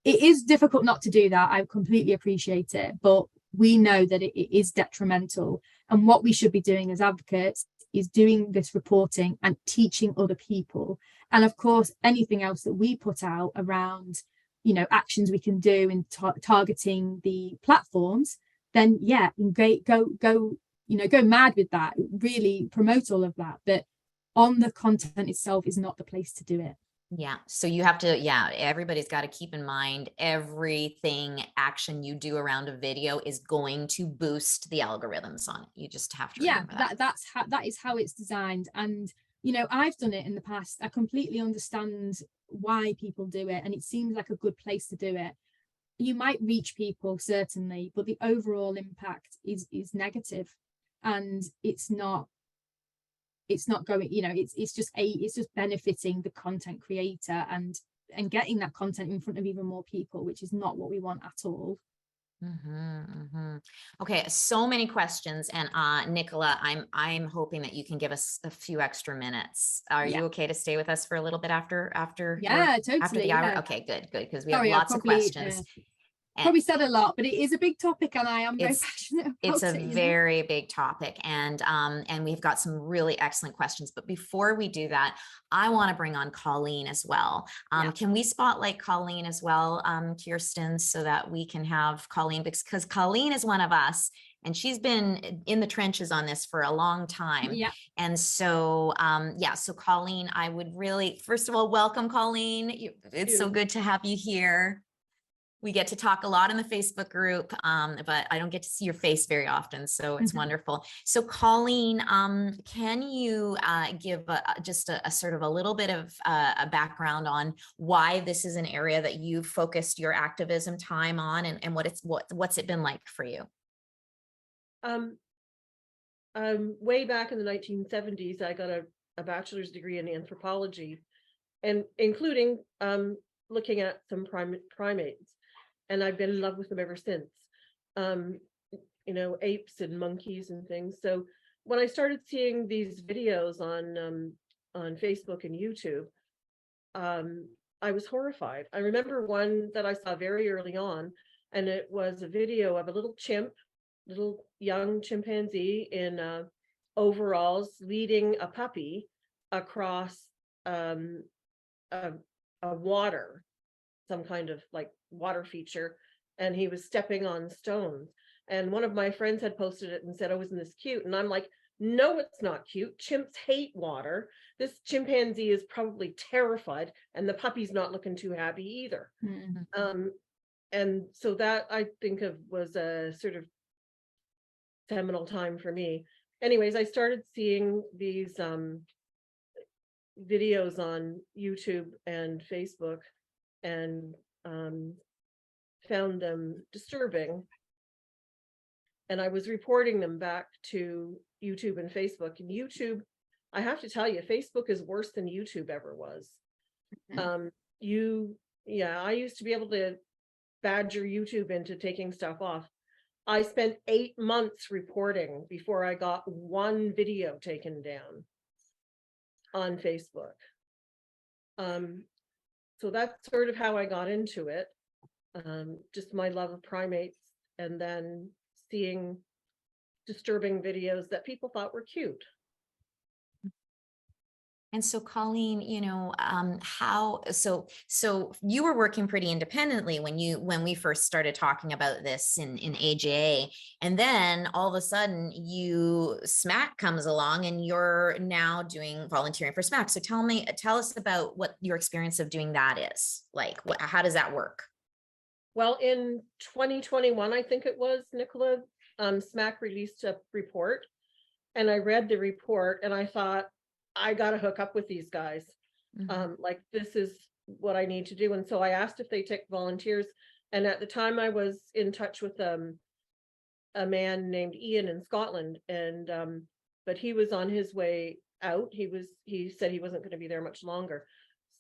it is difficult not to do that. I completely appreciate it, but we know that it is detrimental. And what we should be doing as advocates is doing this reporting and teaching other people. And of course, anything else that we put out around, you know, actions we can do in targeting the platforms, then yeah, go mad with that, really promote all of that. But on the content itself is not the place to do it. Yeah. So you have to, everybody's got to keep in mind everything action you do around a video is going to boost the algorithms on it. You just have to remember that. That is how it's designed. And, you know, I've done it in the past. I completely understand why people do it. And it seems like a good place to do it. You might reach people, certainly, but the overall impact is negative. And it's not going, you know, it's just benefiting the content creator and getting that content in front of even more people, which is not what we want at all. Okay, so many questions, and Nicola, I'm hoping that you can give us a few extra minutes. Are you okay to stay with us for a little bit after totally after the hour? Okay, good, because we have lots of questions. Probably said a lot, but it is a big topic, and I am very passionate about it. It's a very big topic, and we've got some really excellent questions. But before we do that, I want to bring on Colleen as well. Can we spotlight Colleen as well, Kirsten, so that we can have Colleen, because Colleen is one of us, and she's been in the trenches on this for a long time. Yeah. And so, so Colleen, I would really, first of all, welcome, Colleen. It's so good to have you here. We get to talk a lot in the Facebook group, but I don't get to see your face very often, so it's wonderful. So Colleen, can you give just a sort of a little bit of a background on why this is an area that you've focused your activism time on, and what's it been like for you? Way back in the 1970s, I got a bachelor's degree in anthropology, and including looking at some primates. And I've been in love with them ever since, you know, apes and monkeys and things. So when I started seeing these videos on Facebook and YouTube, I was horrified. I remember one that I saw very early on, and it was a video of a little young chimpanzee in overalls leading a puppy across a water, some kind of like water feature, and he was stepping on stones. And one of my friends had posted it and said, "Oh, isn't this cute?" And I'm like, no, it's not cute. Chimps hate water. This chimpanzee is probably terrified, and the puppy's not looking too happy either. And so that, I think of, was a sort of seminal time for me. Anyways, I started seeing these videos on YouTube and Facebook, and found them disturbing, and I was reporting them back to YouTube and Facebook. And YouTube, I have to tell you, Facebook is worse than YouTube ever was. I used to be able to badger YouTube into taking stuff off. I spent 8 months reporting before I got one video taken down on Facebook. So that's sort of how I got into it. Just my love of primates, and then seeing disturbing videos that people thought were cute. And so Colleen, you know, so you were working pretty independently when we first started talking about this in AJA, and then all of a sudden SMACC comes along, and you're now doing volunteering for SMACC. So tell us about what your experience of doing that is like. How does that work? Well, in 2021, I think it was, Nicola, SMACC released a report, and I read the report, and I thought, I got to hook up with these guys. Like, this is what I need to do. And so I asked if they take volunteers, And at the time I was in touch with a man named Ian in Scotland, and but he was on his way out. He said he wasn't going to be there much longer.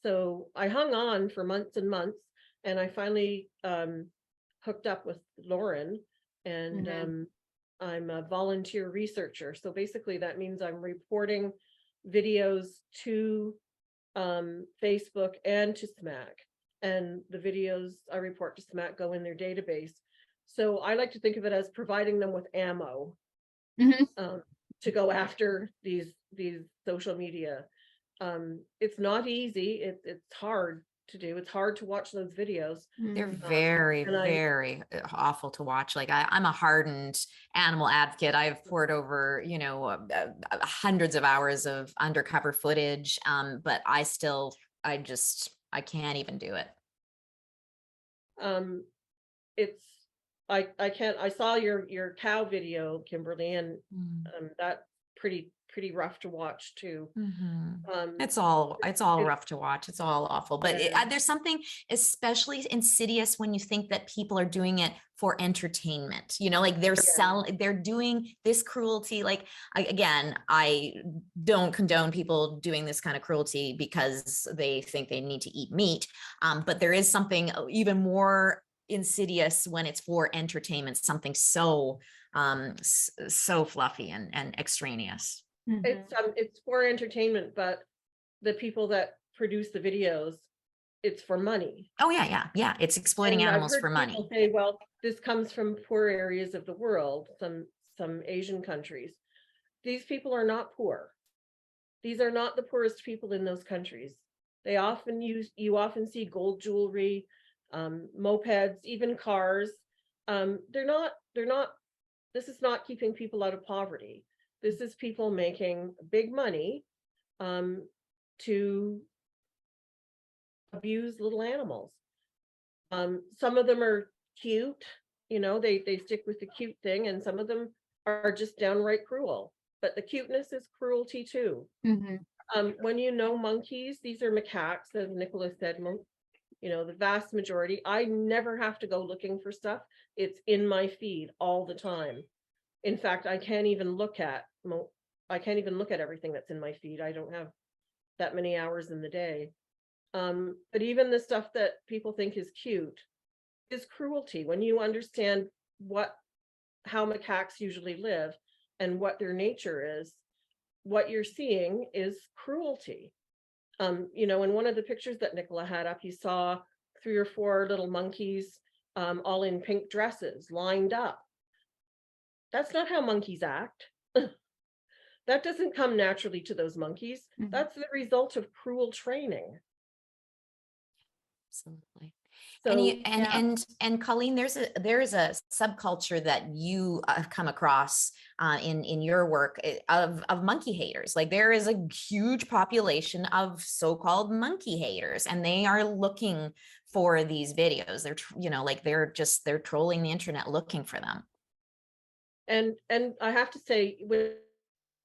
So I hung on for months and months, and I finally hooked up with Lauren, and I'm a volunteer researcher. So basically that means I'm reporting videos to Facebook and to SMACC, and the videos I report to SMACC go in their database. So I like to think of it as providing them with ammo to go after these social media. It's not easy. It's hard to do. It's hard to watch those videos. They're very, very awful to watch. Like I'm a hardened animal advocate. I've poured over, hundreds of hours of undercover footage. But I can't even do it. I can't. I saw your cow video, Kimberly, and that's pretty rough to watch too. It's all rough to watch. It's all awful, but there's something especially insidious when you think that people are doing it for entertainment, like they're doing this cruelty. Like, again, I don't condone people doing this kind of cruelty because they think they need to eat meat. But there is something even more insidious when it's for entertainment, something so fluffy and extraneous. It's for entertainment, but the people that produce the videos, it's for money. Oh yeah. It's exploiting animals for money. People say, well, this comes from poor areas of the world, some Asian countries. These people are not poor. These are not the poorest people in those countries. You often see gold jewelry, mopeds, even cars. They're not. This is not keeping people out of poverty. This is people making big money to abuse little animals. Some of them are cute, they stick with the cute thing, and some of them are just downright cruel. But the cuteness is cruelty too. When monkeys, these are macaques, as Nicola said, the vast majority. I never have to go looking for stuff. It's in my feed all the time. In fact, I can't even look at everything that's in my feed. I don't have that many hours in the day. But even the stuff that people think is cute is cruelty. When you understand how macaques usually live and what their nature is, what you're seeing is cruelty. In one of the pictures that Nicola had up, you saw 3 or 4 little monkeys, all in pink dresses, lined up. That's not how monkeys act. That doesn't come naturally to those monkeys. That's the result of cruel training. Absolutely. So, and Colleen, there is a subculture that you have come across in your work of monkey haters. Like, there is a huge population of so-called monkey haters, and they are looking for these videos. They're trolling the internet looking for them. And I have to say, with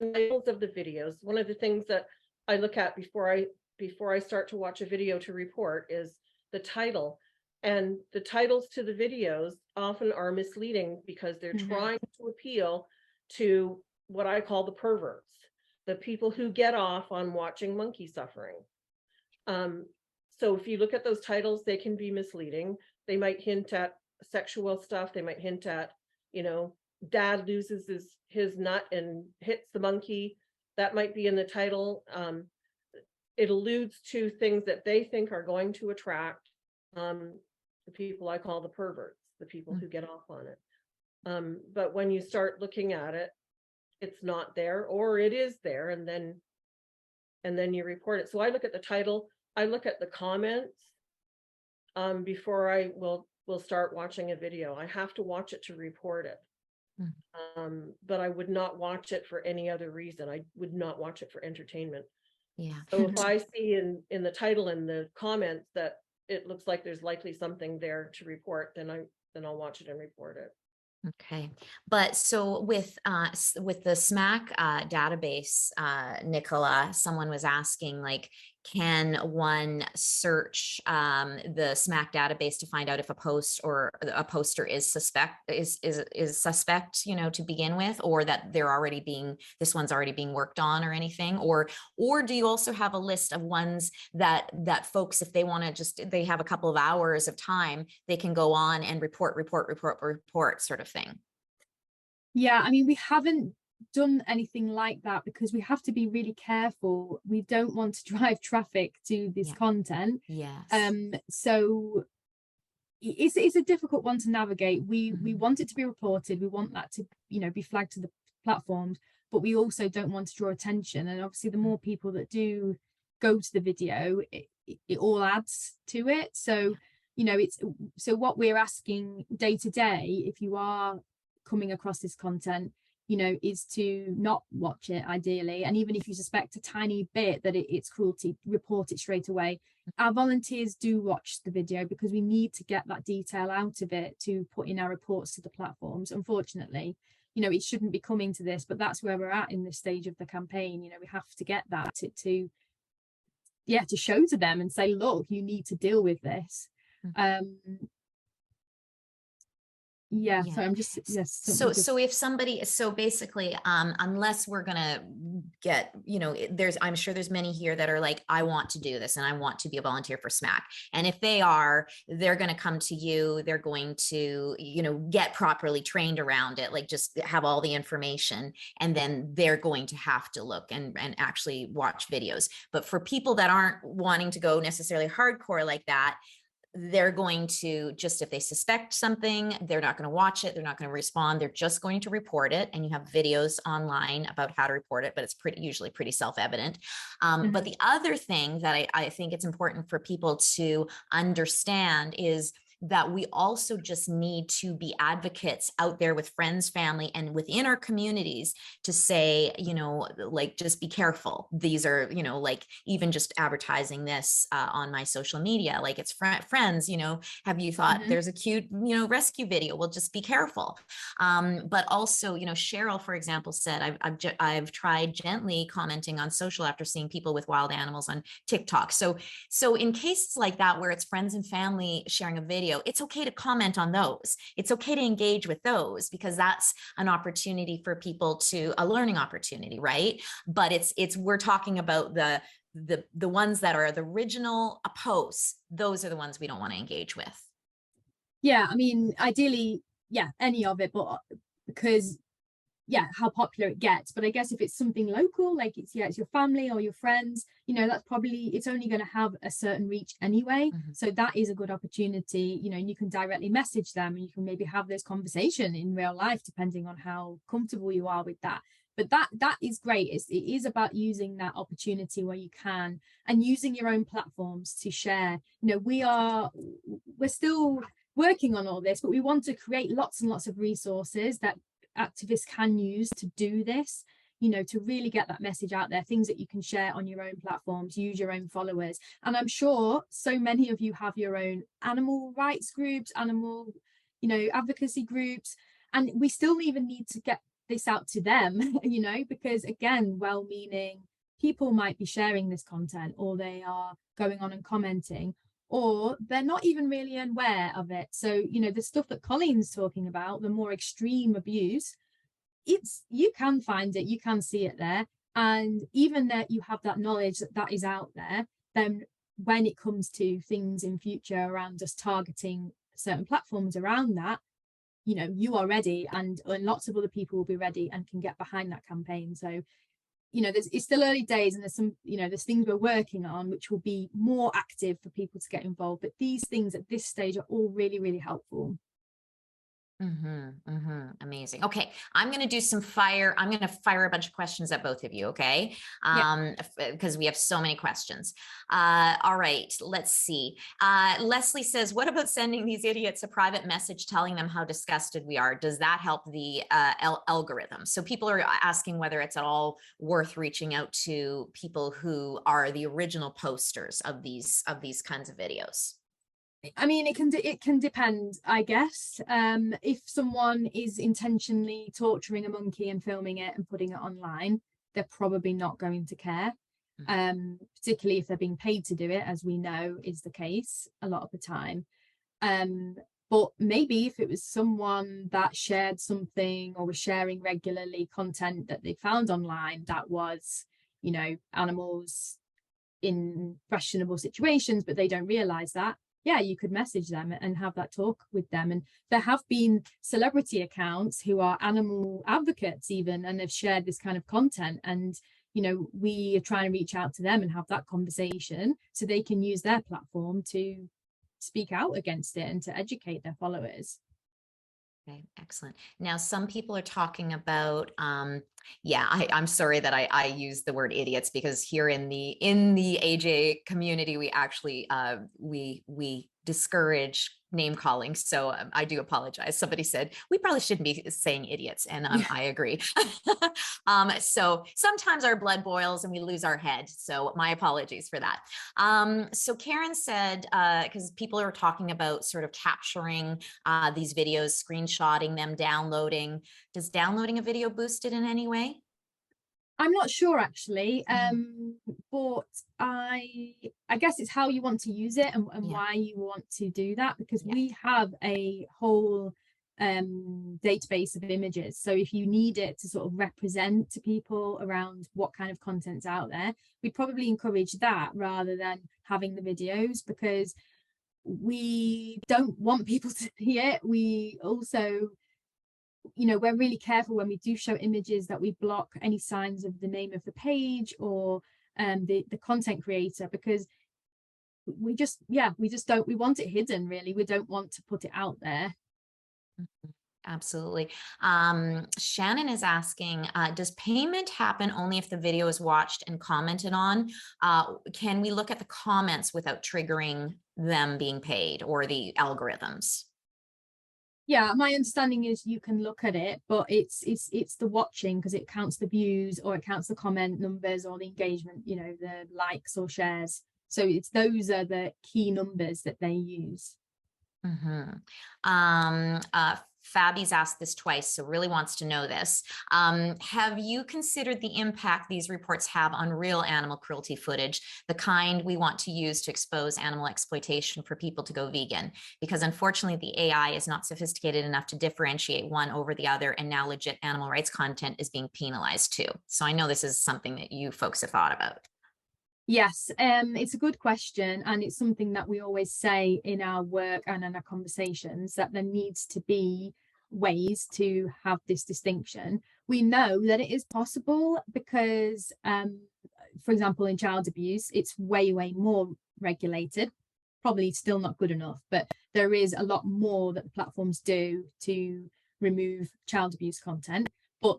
the titles of the videos, one of the things that I look at before I start to watch a video to report is the title. And the titles to the videos often are misleading because they're trying to appeal to what I call the perverts, the people who get off on watching monkey suffering. So if you look at those titles, they can be misleading. They might hint at sexual stuff. They might hint at, dad loses his nut and hits the monkey. That might be in the title. It alludes to things that they think are going to attract the people I call the perverts, the people who get off on it. But when you start looking at it, it's not there, or it is there, and then you report it. So I look at the title, I look at the comments before I will start watching a video. I have to watch it to report it. But I would not watch it for any other reason. I would not watch it for entertainment. Yeah. So if I see in the title and the comments that it looks like there's likely something there to report, then I'll watch it and report it. Okay. But so with the SMACC database, Nicola, someone was asking, like, can one search the SMACC database to find out if a post or a poster is suspect, you know, to begin with, or that this one's already being worked on or anything? Or do you also have a list of ones that folks, if they want to they have a couple of hours of time, they can go on and report sort of thing? Yeah, I mean, we haven't done anything like that because we have to be really careful. We don't want to drive traffic to this content. Yes. So it's a difficult one to navigate. We want it to be reported. We want that to, you know, be flagged to the platforms, but we also don't want to draw attention. And obviously, the more people that do go to the video, it all adds to it. So, you know, so what we're asking day to day, if you are coming across this content, you know, is to not watch it ideally. And even if you suspect a tiny bit that it's cruelty, report it straight away. Our volunteers do watch the video because we need to get that detail out of it to put in our reports to the platforms. Unfortunately, you know, it shouldn't be coming to this, but that's where we're at in this stage of the campaign. You know, we have to get that to show to them and say, look, you need to deal with this. So I'm just so if somebody, so basically unless we're gonna get, you know, I'm sure there's many here that are like, I want to do this and I want to be a volunteer for SMACC, and if they're going to come to you, they're going to, you know, get properly trained around it, like just have all the information, and then they're going to have to look and actually watch videos. But for people that aren't wanting to go necessarily hardcore like that, they're going to just, if they suspect something, they're not going to watch it, they're not going to respond, they're just going to report it. And you have videos online about how to report it, but it's usually pretty self-evident. But the other thing that I think it's important for people to understand is that we also just need to be advocates out there with friends, family, and within our communities to say, you know, like, just be careful. These are, you know, like even just advertising this on my social media, like it's friends, you know, have you thought there's a cute, you know, rescue video? Well, just be careful. But also, you know, Cheryl, for example, said, I've tried gently commenting on social after seeing people with wild animals on TikTok. So in cases like that, where it's friends and family sharing a video, it's okay to comment on those. It's okay to engage with those, because that's an opportunity for people to, a learning opportunity, right? But we're talking about the ones that are the original posts. Those are the ones we don't want to engage with. Yeah, I mean, ideally, yeah, any of it, but because how popular it gets. But I guess if it's something local, like it's your family or your friends, you know, that's probably, it's only going to have a certain reach anyway. So that is a good opportunity, you know, and you can directly message them and you can maybe have this conversation in real life, depending on how comfortable you are with that. But that is great. It is about using that opportunity where you can, and using your own platforms to share. You know, we're still working on all this, but we want to create lots and lots of resources that activists can use to do this, you know, to really get that message out there, things that you can share on your own platforms, use your own followers. And I'm sure so many of you have your own animal rights groups, animal, you know, advocacy groups, and we still even need to get this out to them, you know, because again, well-meaning people might be sharing this content, or they are going on and commenting, or they're not even really aware of it. So, you know, the stuff that Colleen's talking about, the more extreme abuse, you can find it, you can see it there. And even that you have that knowledge that is out there, then when it comes to things in future around just targeting certain platforms around that, you know, you are ready, and lots of other people will be ready and can get behind that campaign. So, you know, it's still early days, and there's some, you know, there's things we're working on which will be more active for people to get involved, but these things at this stage are all really, really helpful. Amazing. Okay, I'm going to fire a bunch of questions at both of you. Okay. Because we have so many questions. All right, let's see. Leslie says, what about sending these idiots a private message telling them how disgusted we are? Does that help the algorithm? So people are asking whether it's at all worth reaching out to people who are the original posters of these kinds of videos. I mean, it can depend, I guess. If someone is intentionally torturing a monkey and filming it and putting it online, they're probably not going to care. particularly if they're being paid to do it, as we know is the case a lot of the time. But maybe if it was someone that shared something or was sharing regularly content that they found online that was, you know, animals in questionable situations, but they don't realize that, yeah, you could message them and have that talk with them. And there have been celebrity accounts who are animal advocates even, and have shared this kind of content. And, you know, we are trying to reach out to them and have that conversation so they can use their platform to speak out against it and to educate their followers. Okay, excellent. Now, some people are talking about, I'm sorry that I use the word idiots, because here in the AJ community, we actually we discourage name calling. So I do apologize. Somebody said we probably shouldn't be saying idiots, and I agree. So sometimes our blood boils and we lose our head. So my apologies for that. So Karen said, because people are talking about sort of capturing these videos, screenshotting them, downloading. Does downloading a video boost it in any way? I'm not sure actually, but I guess it's how you want to use it and why you want to do that, because we have a whole database of images. So if you need it to sort of represent to people around what kind of content's out there, we'd probably encourage that rather than having the videos, because we don't want people to see it. We also, you know, we're really careful when we do show images that we block any signs of the name of the page or the content creator, because we just don't, we want it hidden really. We don't want to put it out there. Absolutely. Shannon is asking, does payment happen only if the video is watched and commented on? Can we look at the comments without triggering them being paid or the algorithms? Yeah, my understanding is you can look at it, but it's the watching, because it counts the views or it counts the comment numbers or the engagement, you know, the likes or shares. So it's those are the key numbers that they use. Fabi's asked this twice, so really wants to know this. Have you considered the impact these reports have on real animal cruelty footage, the kind we want to use to expose animal exploitation for people to go vegan? Because unfortunately, the AI is not sophisticated enough to differentiate one over the other, and now legit animal rights content is being penalized too. So I know this is something that you folks have thought about. Yes, it's a good question, and it's something that we always say in our work and in our conversations, that there needs to be ways to have this distinction. We know that it is possible because, for example, in child abuse, it's way more regulated, probably still not good enough, but there is a lot more that the platforms do to remove child abuse content. But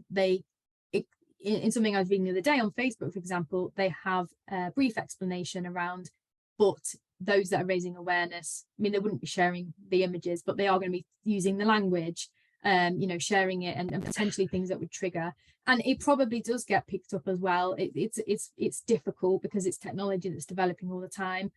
in something I was reading the other day on Facebook, for example, they have a brief explanation around, but those that are raising awareness, I mean, they wouldn't be sharing the images, but they are going to be using the language, you know, sharing it and potentially things that would trigger. And it probably does get picked up as well. It's difficult because it's technology that's developing all the time.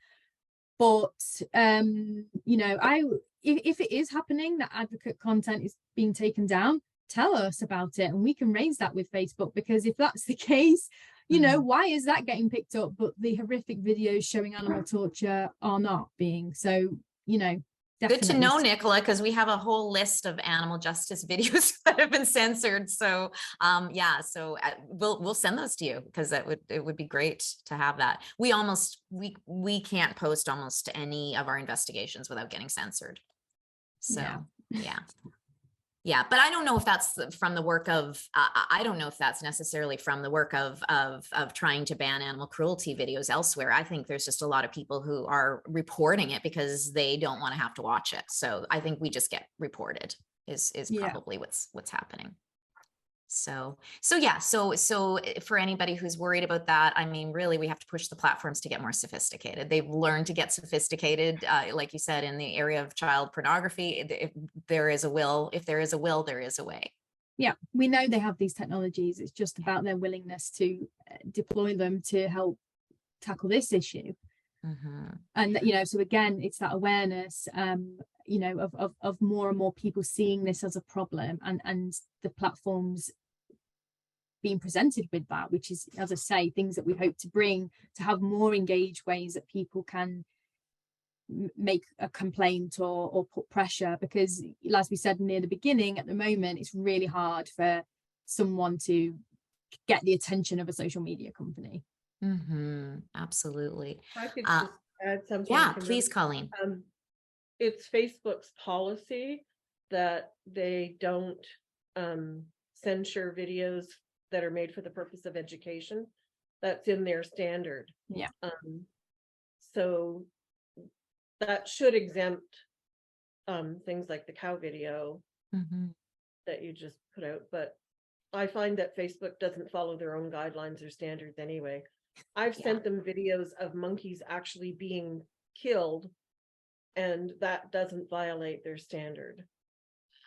But, you know, if it is happening that advocate content is being taken down, tell us about it and we can raise that with Facebook, because if that's the case, you know, why is that getting picked up but the horrific videos showing animal torture are not being? So, you know, definitely. Good to know, Nicola, because we have a whole list of animal justice videos that have been censored. So so we'll send those to you, because it would be great to have that. We can't post almost any of our investigations without getting censored. So yeah, but I don't know if that's from the work of, I don't know if that's necessarily from the work of trying to ban animal cruelty videos elsewhere. I think there's just a lot of people who are reporting it because they don't want to have to watch it. So I think we just get reported is probably what's happening. So for anybody who's worried about that, I mean, really, we have to push the platforms to get more sophisticated. They've learned to get sophisticated, like you said, in the area of child pornography. If there is a will, there is a way. Yeah, we know they have these technologies. It's just about their willingness to deploy them to help tackle this issue. And you know, so again, it's that awareness, you know, of more and more people seeing this as a problem, and the platforms being presented with that, which is, as I say, things that we hope to bring, to have more engaged ways that people can make a complaint or put pressure, because as we said near the beginning, at the moment it's really hard for someone to get the attention of a social media company. Absolutely. I could just add something. Yeah, please, Colleen. It's Facebook's policy that they don't censure videos that are made for the purpose of education. That's in their standard. Yeah. So that should exempt things like the cow video that you just put out. But I find that Facebook doesn't follow their own guidelines or standards anyway. I've sent them videos of monkeys actually being killed, and that doesn't violate their standard.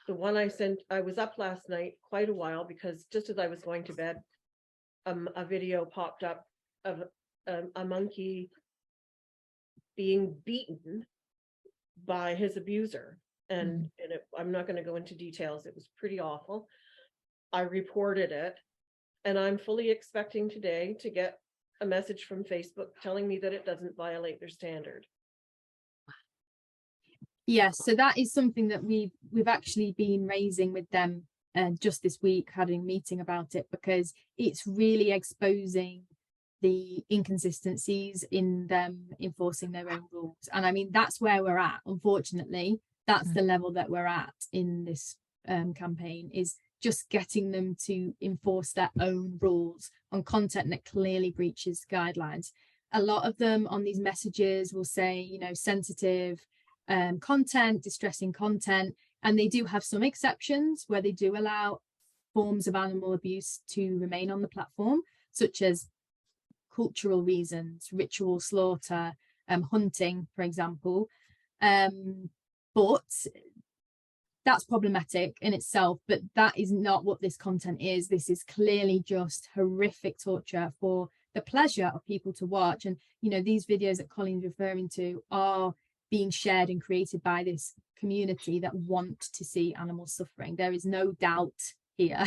The one I sent, I was up last night quite a while, because just as I was going to bed, a video popped up of a monkey being beaten by his abuser. And I'm not going to go into details. It was pretty awful. I reported it, and I'm fully expecting today to get a message from Facebook telling me that it doesn't violate their standard. Yes, so that is something that we've actually been raising with them just this week, having a meeting about it, because it's really exposing the inconsistencies in them enforcing their own rules. And I mean, that's where we're at, unfortunately. That's the level that we're at in this campaign, is just getting them to enforce their own rules on content that clearly breaches guidelines. A lot of them on these messages will say, you know, sensitive content, distressing content, and they do have some exceptions where they do allow forms of animal abuse to remain on the platform, such as cultural reasons, ritual slaughter, hunting, for example. But that's problematic in itself, but that is not what this content is. This is clearly just horrific torture for the pleasure of people to watch. And, you know, these videos that Colleen's referring to are being shared and created by this community that want to see animals suffering. There is no doubt here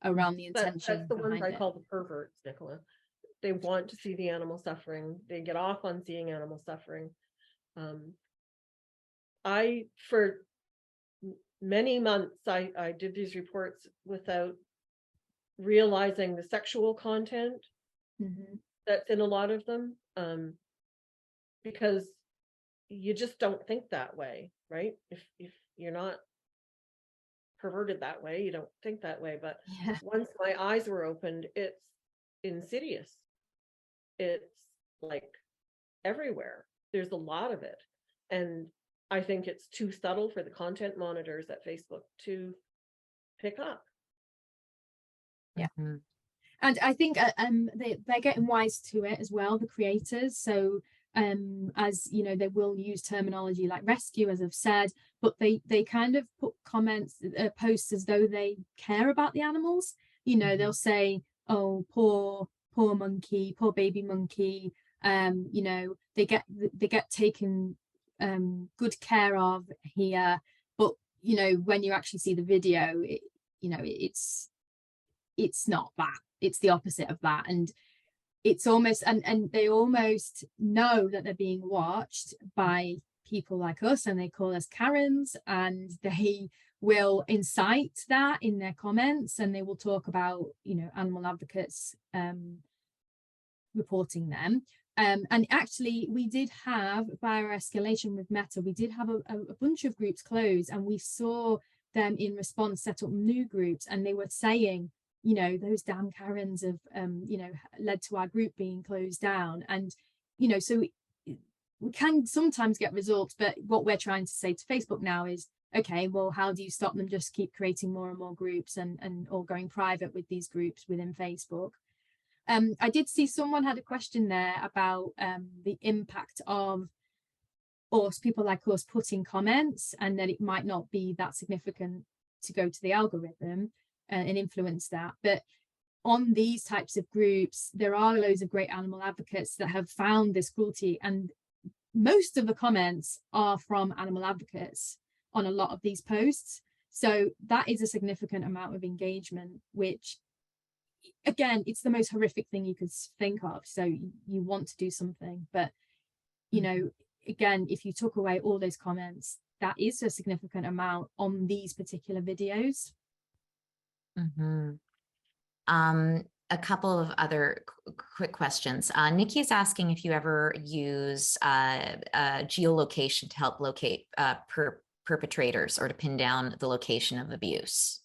around the intention. That's the ones I call the perverts, Nicola. They want to see the animal suffering. They get off on seeing animal suffering. For many months, I did these reports without realizing the sexual content that's in a lot of them, because you just don't think that way, right? If you're not perverted that way, you don't think that way. But once my eyes were opened, it's insidious. It's like everywhere. There's a lot of it. And I think it's too subtle for the content monitors at Facebook to pick up. Yeah. And I think they're getting wise to it as well, the creators. So as you know, they will use terminology like rescue, as I've said, but they kind of put posts as though they care about the animals. You know, they'll say, oh, poor monkey, poor baby monkey, you know, they get taken good care of here. But you know, when you actually see the video, it's not that. It's the opposite of that. And it's almost, and they almost know that they're being watched by people like us, and they call us Karens, and they will incite that in their comments, and they will talk about, you know, animal advocates reporting them. And actually, we did have, via our escalation with Meta, we did have a bunch of groups close, and we saw them in response set up new groups, and they were saying, you know, those damn Karens have, you know, led to our group being closed down. And, you know, so we can sometimes get results, but what we're trying to say to Facebook now is, okay, well, how do you stop them just keep creating more and more groups and or going private with these groups within Facebook? I did see someone had a question there about the impact of us, people like us, putting comments, and that it might not be that significant to go to the algorithm and influence that. But on these types of groups, there are loads of great animal advocates that have found this cruelty, and most of the comments are from animal advocates on a lot of these posts. So that is a significant amount of engagement, which again, it's the most horrific thing you could think of. So you want to do something, but you know, again, if you took away all those comments, that is a significant amount on these particular videos. Mm-hmm. A couple of other quick questions. Nikki is asking if you ever use geolocation to help locate perpetrators or to pin down the location of abuse.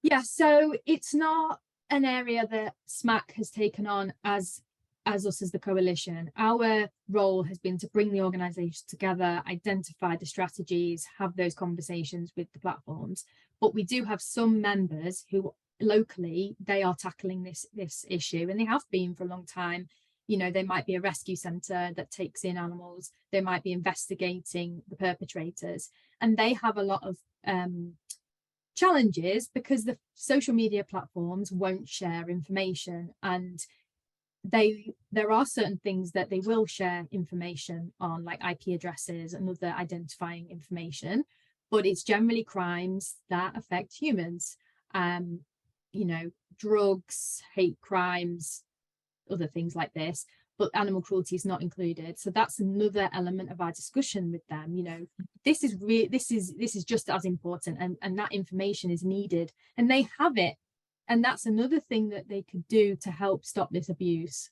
Yeah, so it's not an area that SMACC has taken on as us as the coalition. Our role has been to bring the organisation together, identify the strategies, have those conversations with the platforms. But we do have some members who locally, they are tackling this issue, and they have been for a long time. You know, there might be a rescue centre that takes in animals, they might be investigating the perpetrators, and they have a lot of challenges because the social media platforms won't share information, and there are certain things that they will share information on, like IP addresses and other identifying information, but it's generally crimes that affect humans. You know, drugs, hate crimes, other things like this, but animal cruelty is not included. So that's another element of our discussion with them. You know, this is just as important, and that information is needed, and they have it. And that's another thing that they could do to help stop this abuse.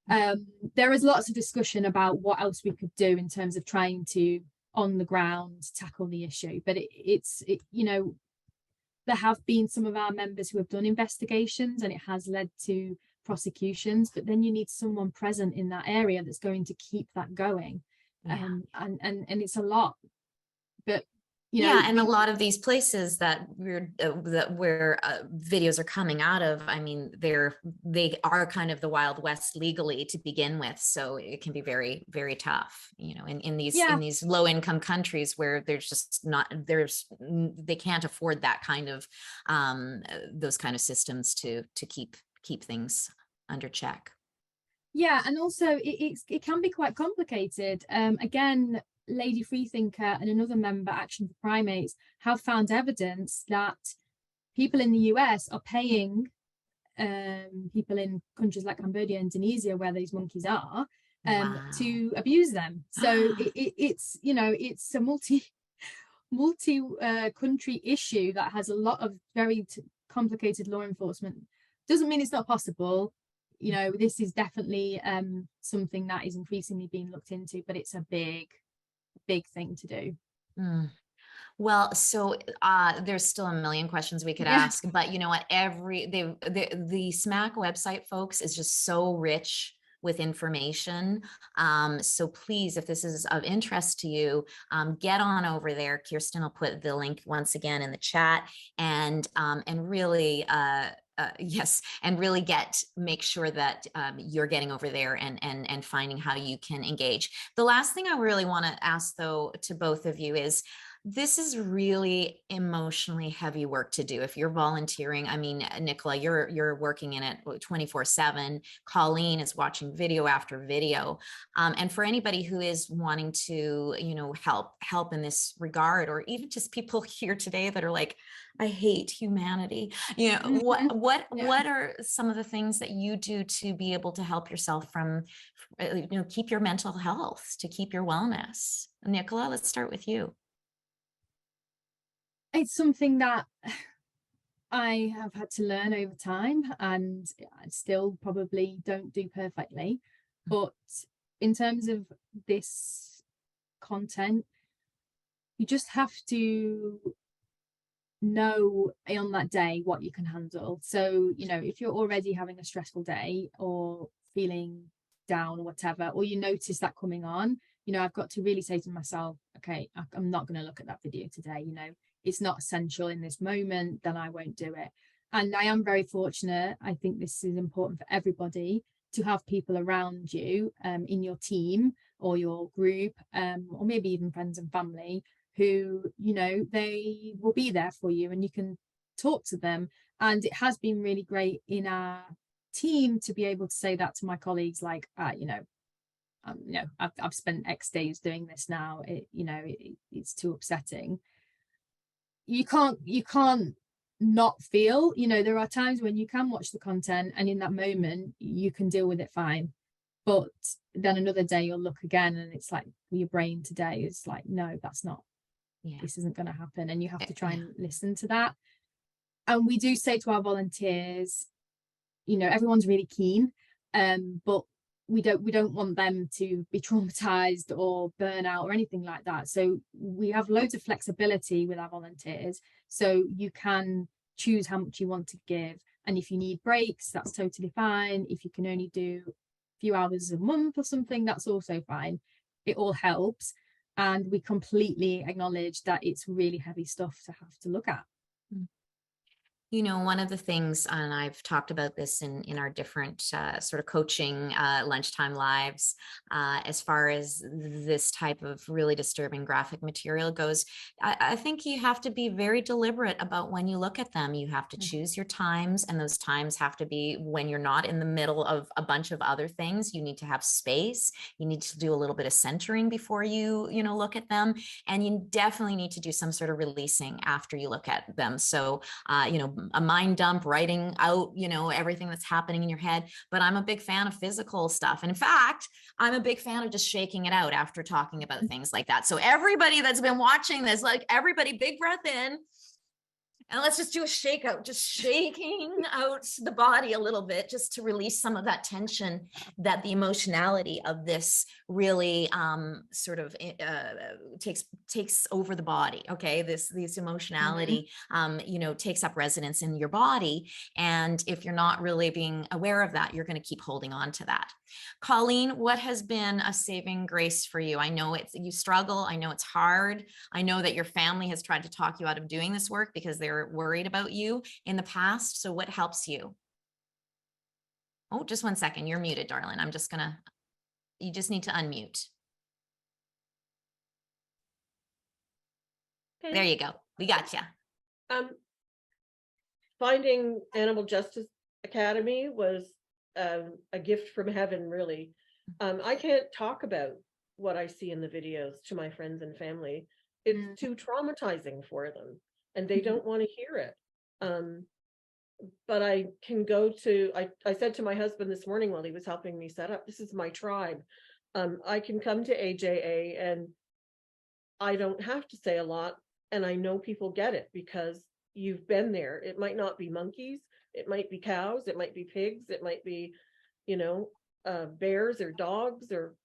There is lots of discussion about what else we could do in terms of trying to, on the ground, tackle the issue. But it's you know, there have been some of our members who have done investigations, and it has led to prosecutions. But then you need someone present in that area that's going to keep that going. Yeah. And it's a lot. But you know, yeah, and a lot of these places that where videos are coming out of, I mean, they are kind of the Wild West legally to begin with, so it can be very, very tough, you know, in these low income countries where they can't afford that kind of those kind of systems to keep things under check. Yeah, and also it can be quite complicated. Again, Lady Freethinker and another member, Action for Primates, have found evidence that people in the US are paying people in countries like Cambodia, Indonesia, where these monkeys are, Wow. to abuse them. So it's, you know, it's a multi country issue that has a lot of very complicated law enforcement. Doesn't mean it's not possible. You know, this is definitely something that is increasingly being looked into, but it's a big thing to do. Well, so there's still a million questions we could ask, but you know what, the SMACC website, folks, is just so rich with information. So please, if this is of interest to you, get on over there. Kirsten will put the link once again in the chat, and really yes, and really make sure that you're getting over there and finding how you can engage. The last thing I really want to ask, though, to both of you is, this is really emotionally heavy work to do. If you're volunteering, I mean, Nicola, you're working in it 24/7. Colleen is watching video after video. And for anybody who is wanting to, you know, help in this regard, or even just people here today that are like, I hate humanity. You know, what are some of the things that you do to be able to help yourself from, you know, keep your mental health, to keep your wellness? Nicola, let's start with you. It's something that I have had to learn over time, and I still probably don't do perfectly. But in terms of this content, you just have to know on that day what you can handle. So, you know, if you're already having a stressful day or feeling down or whatever, or you notice that coming on, you know, I've got to really say to myself, okay, I'm not going to look at that video today. You know, it's not essential in this moment, then I won't do it. And I am very fortunate. I think this is important for everybody, to have people around you in your team or your group, or maybe even friends and family, who, you know, they will be there for you and you can talk to them. And it has been really great in our team to be able to say that to my colleagues, like, you know, I've spent X days doing this now. It's too upsetting. You can't not feel, there are times when you can watch the content and in that moment you can deal with it fine, but then another day you'll look again and it's like your brain today is like, no, that's not, this isn't going to happen, and you have to try and listen to that. And we do say to our volunteers, everyone's really keen, but we don't want them to be traumatized or burn out or anything like that. So we have loads of flexibility with our volunteers, so you can choose how much you want to give, and if you need breaks, that's totally fine. If you can only do a few hours a month or something, that's also fine. It all helps, and we completely acknowledge that it's really heavy stuff to have to look at. One of the things, and I've talked about this in our different sort of coaching lunchtime lives, as far as this type of really disturbing graphic material goes, I think you have to be very deliberate about when you look at them. You have to choose your times, and those times have to be when you're not in the middle of a bunch of other things. You need to have space. You need to do a little bit of centering before you look at them, and you definitely need to do some sort of releasing after you look at them. So, a mind dump, writing out, everything that's happening in your head. But I'm a big fan of physical stuff. And in fact, I'm a big fan of just shaking it out after talking about things like that. So everybody that's been watching this, everybody, big breath in. And let's just do a shake out, just shaking out the body a little bit, just to release some of that tension that the emotionality of this really sort of takes over the body. Okay, this emotionality, takes up residence in your body. And if you're not really being aware of that, you're going to keep holding on to that. Colleen, what has been a saving grace for you? I know you struggle. I know it's hard. I know that your family has tried to talk you out of doing this work because they're worried about you in the past. So what helps you? Oh, just 1 second. You're muted, darling. You just need to unmute. Okay. There you go. We got you. Finding Animal Justice Academy was a gift from heaven, really. I can't talk about what I see in the videos to my friends and family. It's too traumatizing for them, and they don't want to hear it. But I can go to, I said to my husband this morning while he was helping me set up, this is my tribe. I can come to AJA and I don't have to say a lot, and I know people get it because you've been there. It might not be monkeys, it might be cows, it might be pigs, it might be, bears or dogs or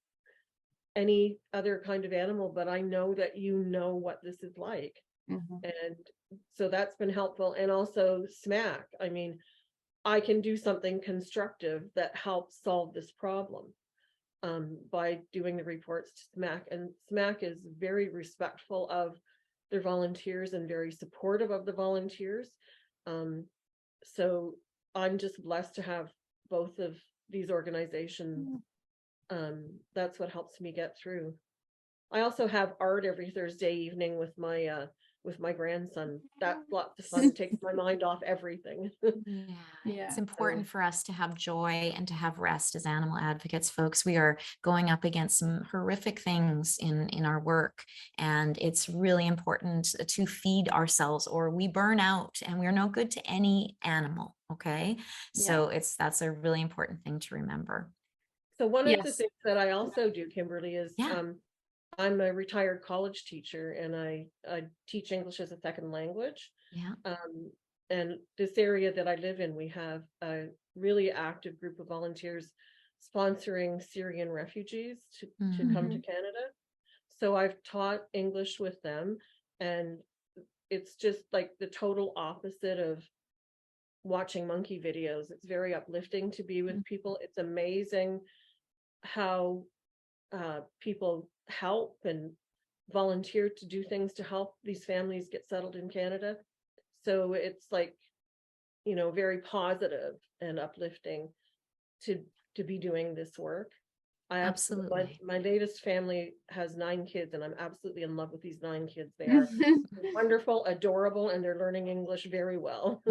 any other kind of animal, but I know that you know what this is like. And so that's been helpful. And also SMACC, I mean, I can do something constructive that helps solve this problem by doing the reports to SMACC. And SMACC is very respectful of their volunteers and very supportive of the volunteers. So I'm just blessed to have both of these organizations. That's what helps me get through. I also have art every Thursday evening with my grandson. That's lots of fun. It takes my mind off everything. Yeah. It's important for us to have joy and to have rest as animal advocates, folks. We are going up against some horrific things in our work, and it's really important to feed ourselves or we burn out, and we're no good to any animal. Okay. So that's a really important thing to remember. So one of the things that I also do, Kimberly, is I'm a retired college teacher, and I teach English as a second language. And this area that I live in, we have a really active group of volunteers sponsoring Syrian refugees to come to Canada. So I've taught English with them, and it's just like the total opposite of watching monkey videos. It's very uplifting to be with people. It's amazing how people help and volunteer to do things to help these families get settled in Canada. So it's like, very positive and uplifting to be doing this work. I absolutely, my latest family has 9 kids, and I'm absolutely in love with these 9 kids. They are wonderful, adorable, and they're learning English very well.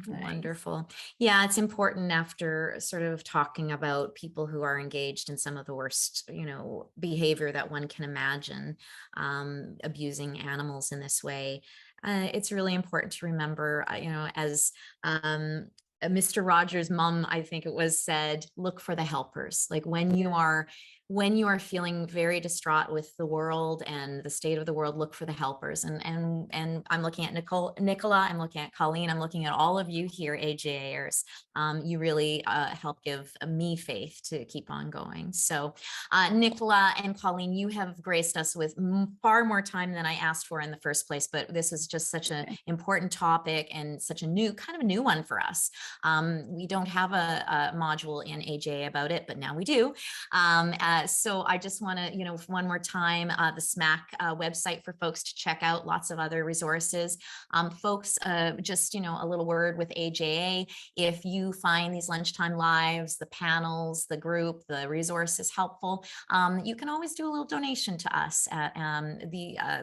Wonderful. Yeah, it's important after sort of talking about people who are engaged in some of the worst, behavior that one can imagine, abusing animals in this way. It's really important to remember, as Mr. Rogers' mom, I think it was, said, look for the helpers. Like when you are feeling very distraught with the world and the state of the world, look for the helpers. And I'm looking at Nicola, I'm looking at Colleen, I'm looking at all of you here, AJAers. You really help give me faith to keep on going. So Nicola and Colleen, you have graced us with far more time than I asked for in the first place, but this is just such an important topic and such a new one for us. We don't have a module in AJA about it, but now we do. So I just want to, one more time, the SMACC website for folks to check out, lots of other resources. Folks, just, a little word with AJA. If you find these lunchtime lives, the panels, the group, the resources helpful, you can always do a little donation to us.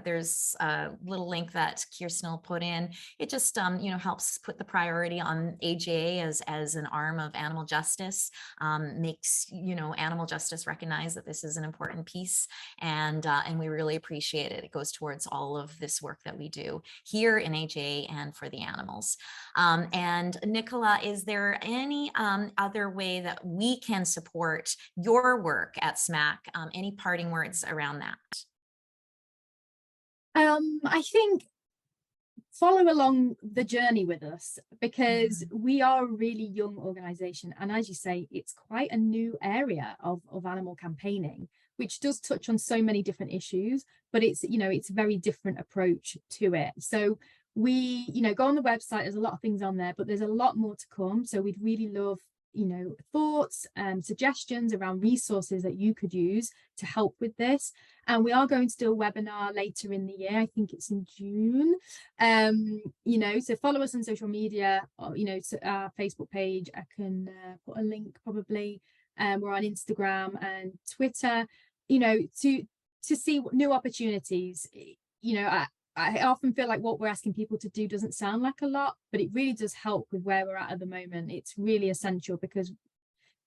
There's a little link that Kirsten will put in. It just, helps put the priority on AJA as an arm of animal justice, makes, animal justice recognize that this is an important piece, and we really appreciate it. It goes towards all of this work that we do here in AJA and for the animals. And Nicola, is there any other way that we can support your work at SMACC? Any parting words around that? I think follow along the journey with us, because we are a really young organization, and as you say, it's quite a new area of animal campaigning, which does touch on so many different issues, but it's it's a very different approach to it. So we go on the website, there's a lot of things on there, but there's a lot more to come. So we'd really love thoughts and suggestions around resources that you could use to help with this. And we are going to do a webinar later in the year. I think it's in June. So follow us on social media, or, to our Facebook page. I can put a link probably. We're on Instagram and Twitter, to see new opportunities. I often feel like what we're asking people to do doesn't sound like a lot, but it really does help with where we're at the moment. It's really essential because,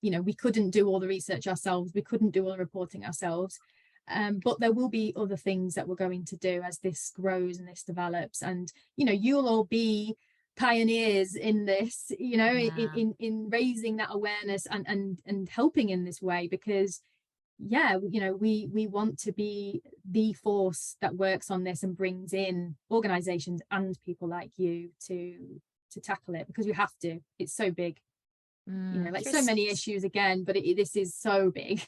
we couldn't do all the research ourselves. We couldn't do all the reporting ourselves. But there will be other things that we're going to do as this grows and this develops. And, you'll all be pioneers in this, in raising that awareness and helping in this way, because we want to be the force that works on this and brings in organizations and people like you to tackle it, because we have to. It's so big, so many issues again, but this is so big.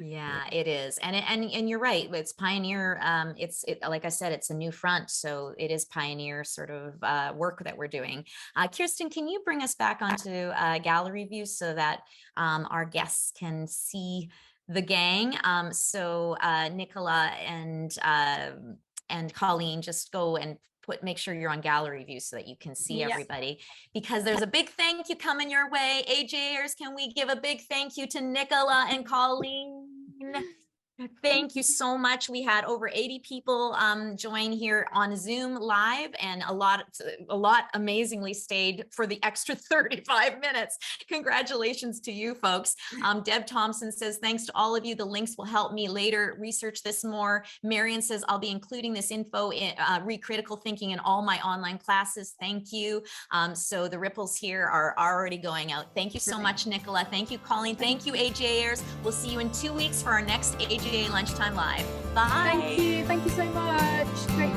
Yeah, it is. And you're right. It's pioneer. Like I said, it's a new front. So it is pioneer sort of work that we're doing. Kirsten, can you bring us back onto gallery view so that our guests can see the gang? So Nicola and Colleen, just go and make sure you're on gallery view so that you can see everybody, because there's a big thank you coming your way. AJers, can we give a big thank you to Nicola and Colleen? Thank you so much. We had over 80 people join here on Zoom live, and a lot amazingly stayed for the extra 35 minutes. Congratulations to you folks. Deb Thompson says, thanks to all of you. The links will help me later research this more. Marion says, I'll be including this info in critical thinking in all my online classes. Thank you. So the ripples here are already going out. Thank you so much, Nicola. Thank you, Colleen. Thank you, AJers. We'll see you in 2 weeks for our next AJA Lunchtime Live. Bye. Thank you so much. Great.